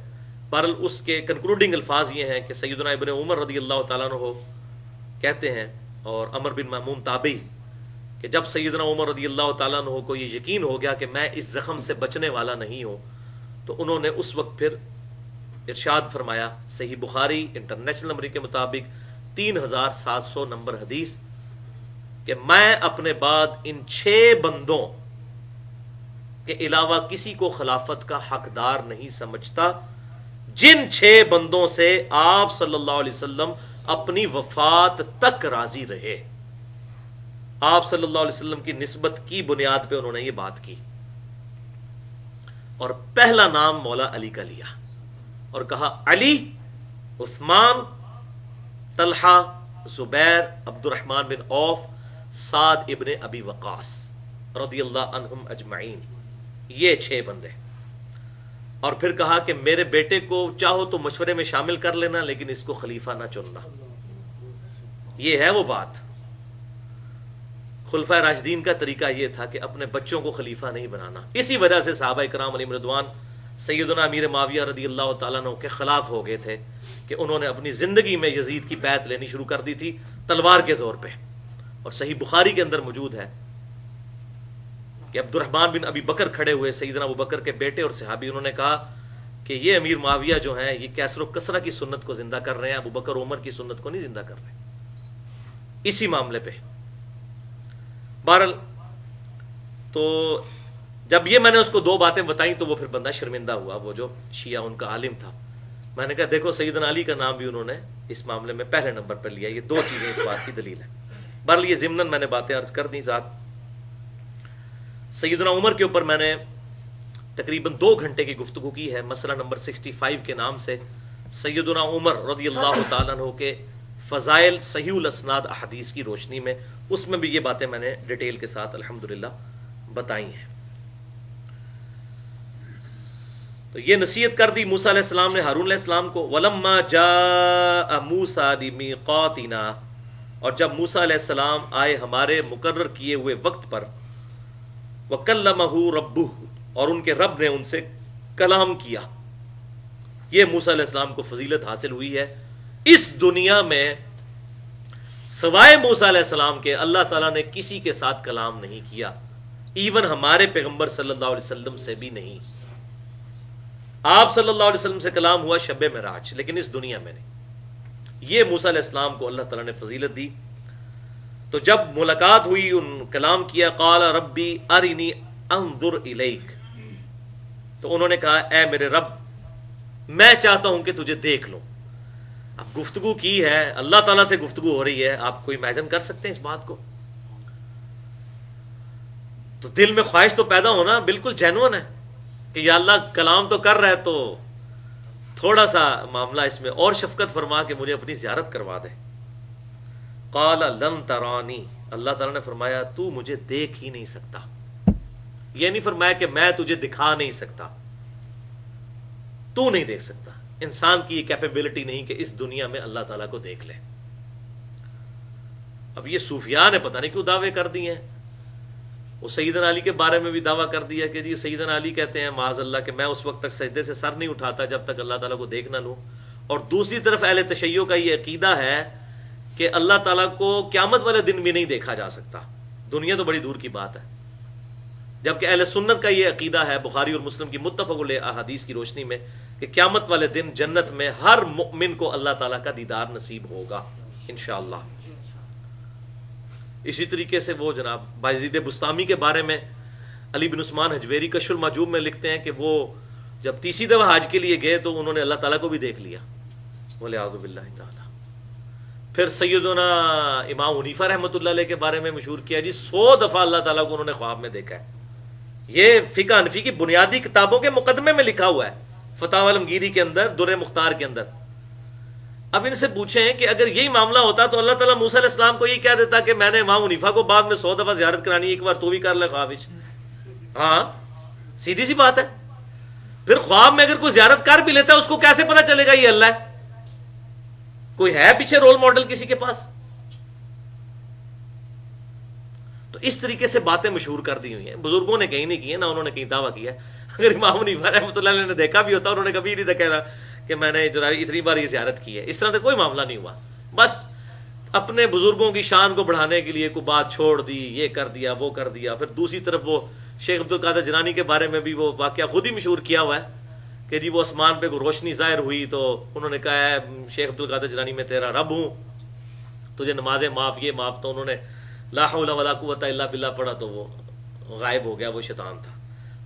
بہرحال اس کے کنکلوڈنگ الفاظ یہ ہیں کہ سیدنا ابن عمر رضی اللہ تعالیٰ عنہ کہتے ہیں, اور عمر بن مامون تابعی, کہ جب سیدنا عمر رضی اللہ تعالیٰ عنہ کو یہ یقین ہو گیا کہ میں اس زخم سے بچنے والا نہیں ہوں, تو انہوں نے اس وقت پھر ارشاد فرمایا, صحیح بخاری انٹرنیشنل نمبر کے مطابق 3700 نمبر حدیث, کہ میں اپنے بعد ان 6 بندوں کے علاوہ کسی کو خلافت کا حقدار نہیں سمجھتا, جن 6 بندوں سے آپ صلی اللہ علیہ وسلم اپنی وفات تک راضی رہے. آپ صلی اللہ علیہ وسلم کی نسبت کی بنیاد پہ انہوں نے یہ بات کی, اور پہلا نام مولا علی کا لیا اور کہا علی, عثمان, طلحہ, زبیر, عبد الرحمن بن عوف, سعد ابن ابی وقاص رضی اللہ عنہم اجمعین. یہ 6 بندے. اور پھر کہا کہ میرے بیٹے کو چاہو تو مشورے میں شامل کر لینا, لیکن اس کو خلیفہ نہ چننا. یہ ہے وہ بات. خلفائے راشدین کا طریقہ یہ تھا کہ اپنے بچوں کو خلیفہ نہیں بنانا. اسی وجہ سے صحابہ کرام علیہم رضوان سیدنا امیر معاویہ رضی اللہ تعالیٰ عنہ کے خلاف ہو گئے تھے, کہ انہوں نے اپنی زندگی میں یزید کی بیعت لینی شروع کر دی تھی تلوار کے زور پہ. اور صحیح بخاری کے اندر موجود ہے کہ عبد الرحمن بن ابی بکر کھڑے ہوئے, سیدنا ابو بکر کے بیٹے اور صحابی, انہوں نے کہا کہ یہ امیر معاویہ جو ہیں یہ کیسر و کسرہ کی سنت کو زندہ کر رہے ہیں, ابو بکر عمر کی سنت کو نہیں زندہ کر رہے. اسی معاملے پہ بہرحال تو جب یہ میں نے اس کو 2 باتیں بتائیں تو وہ پھر بندہ شرمندہ ہوا, وہ جو شیعہ ان کا عالم تھا. میں نے کہا دیکھو سیدنا علی کا نام بھی انہوں نے اس معاملے میں پہلے نمبر پر لیا. یہ 2 چیزیں اس بات کی دلیل ہیں. بہرحال یہ ضمناً میں نے باتیں عرض کر دیں. ساتھ سیدنا عمر کے اوپر میں نے تقریباً 2 گھنٹے کی گفتگو کی ہے, مسئلہ نمبر 65 کے نام سے, سیدنا عمر رضی اللہ تعالیٰ عنہ کے فضائل صحیح الاسناد احادیث کی روشنی میں. اس میں بھی یہ باتیں میں نے ڈیٹیل کے ساتھ الحمدللہ بتائی ہیں. تو یہ نصیحت کر دی موسیٰ علیہ السلام نے ہارون علیہ السلام کو. وَلَمَّا جَاءَ مُوسَىٰ لِمِيقَاتِنَا, اور جب موسیٰ علیہ السلام آئے ہمارے مقرر کیے ہوئے وقت پر, وَكَلَّمَهُ رَبُّهُ, اور ان کے رب نے ان سے کلام کیا. یہ موسیٰ علیہ السلام کو فضیلت حاصل ہوئی ہے. اس دنیا میں سوائے موسیٰ علیہ السلام کے اللہ تعالیٰ نے کسی کے ساتھ کلام نہیں کیا, ایون ہمارے پیغمبر صلی اللہ علیہ وسلم سے بھی نہیں. آپ صلی اللہ علیہ وسلم سے کلام ہوا شب معراج, لیکن اس دنیا میں نہیں. یہ موسیٰ علیہ السلام کو اللہ تعالیٰ نے فضیلت دی. تو جب ملاقات ہوئی, ان کلام کیا, قال ربی ارنی انظر الیک, تو انہوں نے کہا اے میرے رب میں چاہتا ہوں کہ تجھے دیکھ لوں. اب گفتگو کی ہے, اللہ تعالیٰ سے گفتگو ہو رہی ہے, آپ کو امیجن کر سکتے ہیں اس بات کو. تو دل میں خواہش تو پیدا ہونا بالکل جینون ہے کہ یا اللہ کلام تو کر رہا ہے, تو تھوڑا سا معاملہ اس میں اور شفقت فرما کہ مجھے اپنی زیارت کروا دے. قال لن ترانی, اللہ تعالیٰ نے فرمایا تو مجھے دیکھ ہی نہیں سکتا. یہ نہیں فرمایا کہ میں تجھے دکھا نہیں سکتا, تو نہیں دیکھ سکتا. انسان کی یہ کیپیبلٹی نہیں کہ اس دنیا میں اللہ تعالیٰ کو دیکھ لے. اب یہ صوفیاء نے پتہ نہیں کیوں دعوے کر دیے ہیں وہ سیدنا علی کے بارے میں بھی دعویٰ کر دیا کہ جی سیدنا علی کہتے ہیں معاذ اللہ کہ میں اس وقت تک سجدے سے سر نہیں اٹھاتا جب تک اللہ تعالیٰ کو دیکھ نہ لوں. اور دوسری طرف اہل تشیع کا یہ عقیدہ ہے کہ اللہ تعالیٰ کو قیامت والے دن بھی نہیں دیکھا جا سکتا، دنیا تو بڑی دور کی بات ہے. جبکہ اہل سنت کا یہ عقیدہ ہے بخاری اور مسلم کی متفق علیہ احادیث کی روشنی میں کہ قیامت والے دن جنت میں ہر مؤمن کو اللہ تعالیٰ کا دیدار نصیب ہوگا انشاءاللہ. اسی طریقے سے وہ جناب بایزید بستامی کے بارے میں علی بن عثمان حجویری کشف المحجوب میں لکھتے ہیں کہ وہ جب تیسری دفعہ حج کے لیے گئے تو انہوں نے اللہ تعالیٰ کو بھی دیکھ لیا والعیاذ باللہ تعالیٰ. پھر سیدنا امام حنیفہ رحمۃ اللہ علیہ کے بارے میں مشہور کیا جی 100 دفعہ اللہ تعالیٰ کو انہوں نے خواب میں دیکھا ہے. یہ فقہ حنفی کی بنیادی کتابوں کے مقدمے میں لکھا ہوا ہے، فتاوی علمگیری کے اندر، در مختار کے اندر. اب ان سے پوچھیں کہ اگر یہی معاملہ ہوتا تو اللہ تعالیٰ موسیٰ علیہ السلام کو یہ کہہ دیتا کہ میں نے امام حنیفہ کو بعد میں 100 دفعہ زیارت کرانی ہے، ایک بار تو بھی کر لے خواب وچ. ہاں سیدھی سی بات ہے. پھر خواب میں اگر کوئی زیارت کر بھی لیتا ہے اس کو کیسے پتا چلے گا یہ اللہ ہے؟ کوئی ہے پیچھے رول ماڈل کسی کے پاس؟ تو اس طریقے سے باتیں مشہور کر دی ہوئی ہیں، بزرگوں نے کہیں نہیں کی ہے، نہ انہوں نے کہیں دعویٰ کیا ہے. اگر امام حنیفہ رحمۃ اللہ علیہ نے دیکھا بھی ہوتا انہوں نے کبھی نہیں تھا کہنا کہ میں نے جو اتنی بار یہ زیارت کی ہے. اس طرح سے کوئی معاملہ نہیں ہوا. بس اپنے بزرگوں کی شان کو بڑھانے کے لیے کوئی بات چھوڑ دی، یہ کر دیا وہ کر دیا. پھر دوسری طرف وہ شیخ عبد القادر جیلانی کے بارے میں بھی وہ واقعہ خود ہی مشہور کیا ہوا ہے کہ جی وہ آسمان پہ کوئی روشنی ظاہر ہوئی تو انہوں نے کہا ہے شیخ عبد القادر جیلانی میں تیرا رب ہوں، تجھے نمازیں معاف یہ معاف. تو انہوں نے لا حول ولا قوت الا باللہ پڑھا تو وہ غائب ہو گیا، وہ شیطان تھا.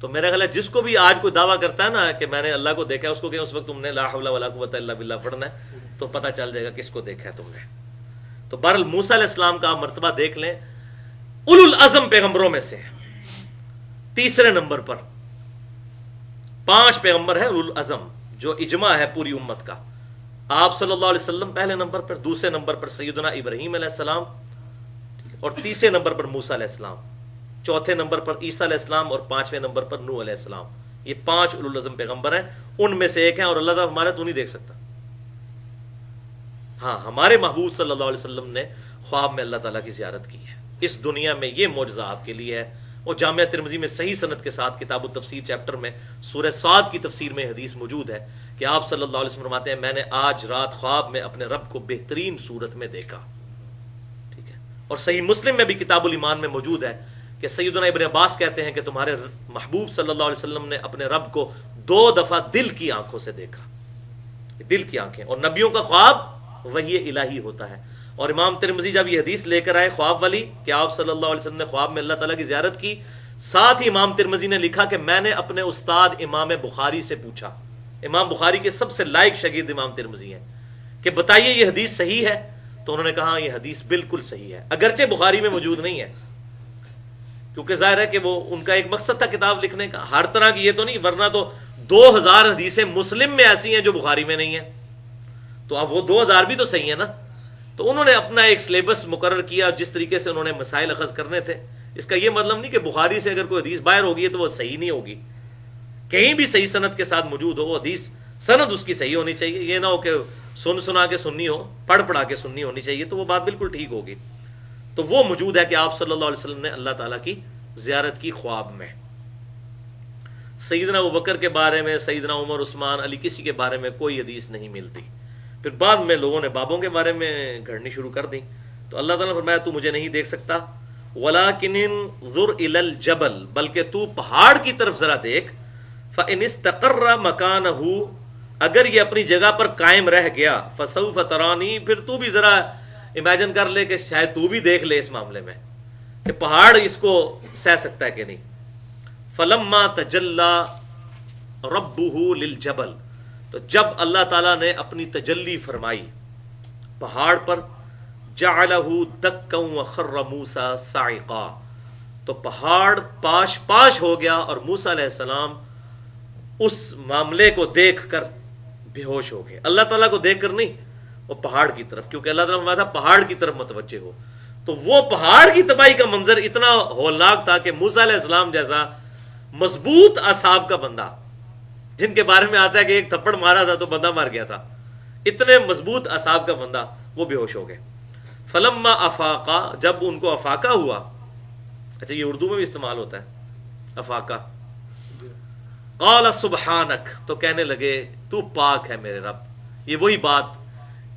تو میرا خیال ہے جس کو بھی آج کوئی دعویٰ کرتا ہے نا کہ میں نے اللہ کو دیکھا ہے، اس کو کہ اس وقت تم نے لا حول ولا قوت الا باللہ پڑھنا ہے تو پتہ چل جائے گا کس کو دیکھا ہے تم نے. تو بہرحال موسیٰ علیہ السلام کا مرتبہ دیکھ لیں، اولو العزم پیغمبروں میں سے تیسرے نمبر پر. 5 پیغمبر ہیں اولو العزم جو اجماع ہے پوری امت کا. آپ صلی اللہ علیہ وسلم پہلے نمبر پر، دوسرے نمبر پر سیدنا ابراہیم علیہ السلام، اور تیسرے نمبر پر موسیٰ علیہ السلام، چوتھے نمبر پر عیسیٰ علیہ السلام، اور 5ویں نمبر پر نوح علیہ السلام. یہ 5 اولو العزم پیغمبر ہیں، ان میں سے ایک ہیں. اور اللہ تعالیٰ ہمارا تو نہیں دیکھ سکتا. ہاں ہمارے محبوب صلی اللہ علیہ وسلم نے خواب میں اللہ تعالیٰ کی زیارت کی ہے. اس دنیا میں یہ معجزہ آپ کے لیے ہے. اور جامعہ ترمذی میں صحیح سند کے ساتھ کتاب التفسیر چیپٹر میں سورہ صاد کی تفسیر میں حدیث موجود ہے کہ آپ صلی اللہ علیہ وسلم فرماتے ہیں میں نے آج رات خواب میں اپنے رب کو بہترین صورت میں دیکھا. ٹھیک ہے. اور صحیح مسلم میں بھی کتاب الایمان میں موجود ہے کہ سیدنا ابن عباس کہتے ہیں کہ تمہارے محبوب صلی اللہ علیہ وسلم نے اپنے رب کو 2 دفعہ دل کی آنکھوں سے دیکھا. دل کی آنکھیں. اور نبیوں کا خواب وحی الہی ہوتا ہے. اور امام ترمذی جب یہ حدیث لے کر آئے خواب والی کہ آپ صلی اللہ علیہ وسلم نے خواب میں اللہ تعالیٰ کی زیارت کی، ساتھ ہی امام ترمذی نے لکھا کہ میں نے اپنے استاد امام بخاری سے پوچھا. امام بخاری کے سب سے لائق شاگرد امام ترمذی ہیں کہ بتائیے یہ حدیث صحیح ہے؟ تو انہوں نے کہا یہ حدیث بالکل صحیح ہے، اگرچہ بخاری میں موجود نہیں ہے کیونکہ ظاہر ہے کہ وہ ان کا ایک مقصد تھا کتاب لکھنے کا، ہر طرح کی یہ تو نہیں، ورنہ تو 2000 حدیثیں مسلم میں ایسی ہیں جو بخاری میں نہیں ہیں. تو اب وہ 2000 بھی تو صحیح ہے نا. تو انہوں نے اپنا ایک سلیبس مقرر کیا جس طریقے سے انہوں نے مسائل اخذ کرنے تھے. اس کا یہ مطلب نہیں کہ بخاری سے اگر کوئی حدیث باہر ہوگی تو وہ صحیح نہیں ہوگی. کہیں بھی صحیح سند کے ساتھ موجود ہو وہ حدیث سند اس کی صحیح ہونی چاہیے. یہ نہ ہو کہ سنا کے سننی ہو، پڑھا کے سننی ہونی چاہیے، تو وہ بات بالکل ٹھیک ہوگی. تو وہ موجود ہے کہ آپ صلی اللہ علیہ وسلم نے اللہ تعالیٰ کی زیارت کی خواب میں. سیدنا ابوبکر کے بارے میں، سیدنا عمر، عثمان، علی، کسی کے بارے میں کوئی حدیث نہیں ملتی. پھر بعد میں لوگوں نے بابوں کے بارے میں گھڑنی شروع کر دی. تو اللہ تعالیٰ نے فرمایا تو مجھے نہیں دیکھ سکتا، وَلَكِنِ انظُرْ إِلَى الْجَبَلِ، بلکہ تو پہاڑ کی طرف ذرا دیکھ. فَإِنِ اسْتَقَرَّ مَكَانَهُ، اگر یہ اپنی جگہ پر قائم رہ گیا، فَسَوْفَ تَرَانِي، پھر تو بھی ذرا امیجن کر لے کہ شاید تو بھی دیکھ لے اس معاملے میں کہ پہاڑ اس کو سہ سکتا ہے کہ نہیں. فَلَمَّا تَجَلَّى رَبُّهُ لِلْجَبَلِ، تو جب اللہ تعالیٰ نے اپنی تجلی فرمائی پہاڑ پر، جَعَلَهُ دَكًّا وَخَرَّ مُوسَىٰ صَاعِقًا، تو پہاڑ پاش ہو گیا اور موسیٰ علیہ السلام اس معاملے کو دیکھ کر بے ہوش ہو گئے. اللہ تعالیٰ کو دیکھ کر نہیں، وہ پہاڑ کی طرف، کیونکہ اللہ تعالیٰ نے فرمایا تھا پہاڑ کی طرف متوجہ ہو. تو وہ پہاڑ کی تباہی کا منظر اتنا ہولناک تھا کہ موسیٰ علیہ السلام جیسا مضبوط اعصاب کا بندہ، جن کے بارے میں آتا ہے کہ ایک تھپڑ مارا تھا تو بندہ مر گیا تھا، اتنے مضبوط اعصاب کا بندہ، وہ بے ہوش ہو گئے. فلما افاقا، جب ان کو افاقہ ہوا، اچھا یہ اردو میں بھی استعمال ہوتا ہے افاقہ. قال سبحانک، تو کہنے لگے تو پاک ہے میرے رب. یہ وہی بات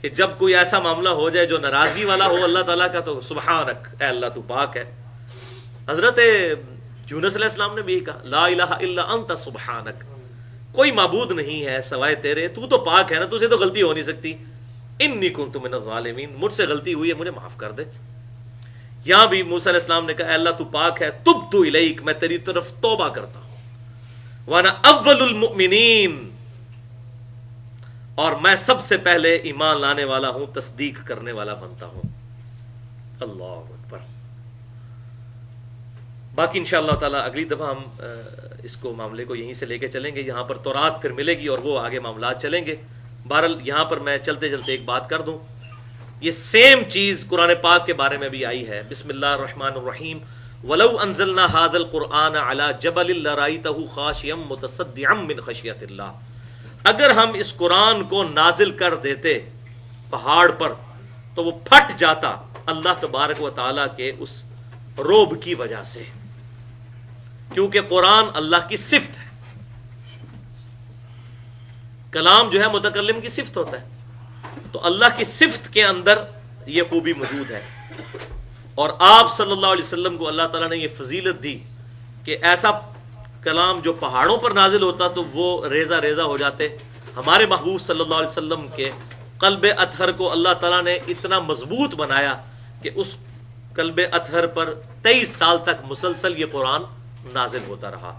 کہ جب کوئی ایسا معاملہ ہو جائے جو ناراضگی والا ہو اللہ تعالیٰ کا تو سبحانک، اے اللہ تو پاک ہے. حضرت یونس علیہ السلام نے بھی کہا لا الہ الا انت سبحانک، کوئی معبود نہیں ہے سوائے تیرے، تو تو پاک ہے نا، تجھے تو غلطی ہو نہیں سکتی. انی کنت من الظالمین، مجھ سے غلطی ہوئی ہے مجھے معاف کر دے. یہاں بھی موسیٰ علیہ السلام نے کہا اے اللہ تو پاک ہے، تبت الیک، میں تیری طرف توبہ کرتا ہوں. وانا اول المؤمنین، اور میں سب سے پہلے ایمان لانے والا ہوں، تصدیق کرنے والا بنتا ہوں. اللہ اکبر. باقی انشاءاللہ تعالیٰ اگلی دفعہ ہم اس کو معاملے کو یہیں سے لے کے چلیں گے. یہاں پر تورات پھر ملے گی اور وہ آگے معاملات چلیں گے. بہرحال یہاں پر میں چلتے چلتے ایک بات کر دوں، یہ سیم چیز قرآن پاک کے بارے میں بھی آئی ہے. بسم اللہ الرحمن الرحیم. وَلَوْ أَنزَلْنَا هَذَا الْقُرْآنَ عَلَى جَبَلٍ لَرَأَيْتَهُ خَاشِعًا مُتَصَدِّعًا مِنْ خَشْيَةِ اللَّهِ، اگر ہم اس قرآن کو نازل کر دیتے پہاڑ پر تو وہ پھٹ جاتا اللہ تبارک و تعالیٰ کے اس روب کی وجہ سے، کیونکہ قرآن اللہ کی صفت ہے. کلام جو ہے متکلم کی صفت ہوتا ہے، تو اللہ کی صفت کے اندر یہ خوبی موجود ہے. اور آپ صلی اللہ علیہ وسلم کو اللہ تعالیٰ نے یہ فضیلت دی کہ ایسا کلام جو پہاڑوں پر نازل ہوتا تو وہ ریزہ ریزہ ہو جاتے. ہمارے محبوب صلی اللہ علیہ وسلم کے قلب اطہر کو اللہ تعالیٰ نے اتنا مضبوط بنایا کہ اس قلب اطہر پر 23 سال تک مسلسل یہ قرآن نازل ہوتا رہا.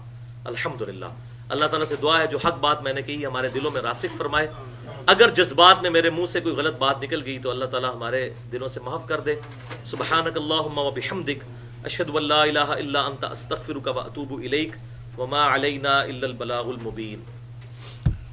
الحمدللہ. اللہ تعالیٰ سے دعا ہے جو حق بات میں نے کہی ہمارے دلوں میں راسخ فرمائے. اگر جذبات میں میرے منہ سے کوئی غلط بات نکل گئی تو اللہ تعالیٰ ہمارے دلوں سے معاف کر دے. سبحانک اللہم و بحمدک، اشہد ان لا الہ الا انت، استغفرک و اتوب الیک، وما علینا الا البلاغ المبین.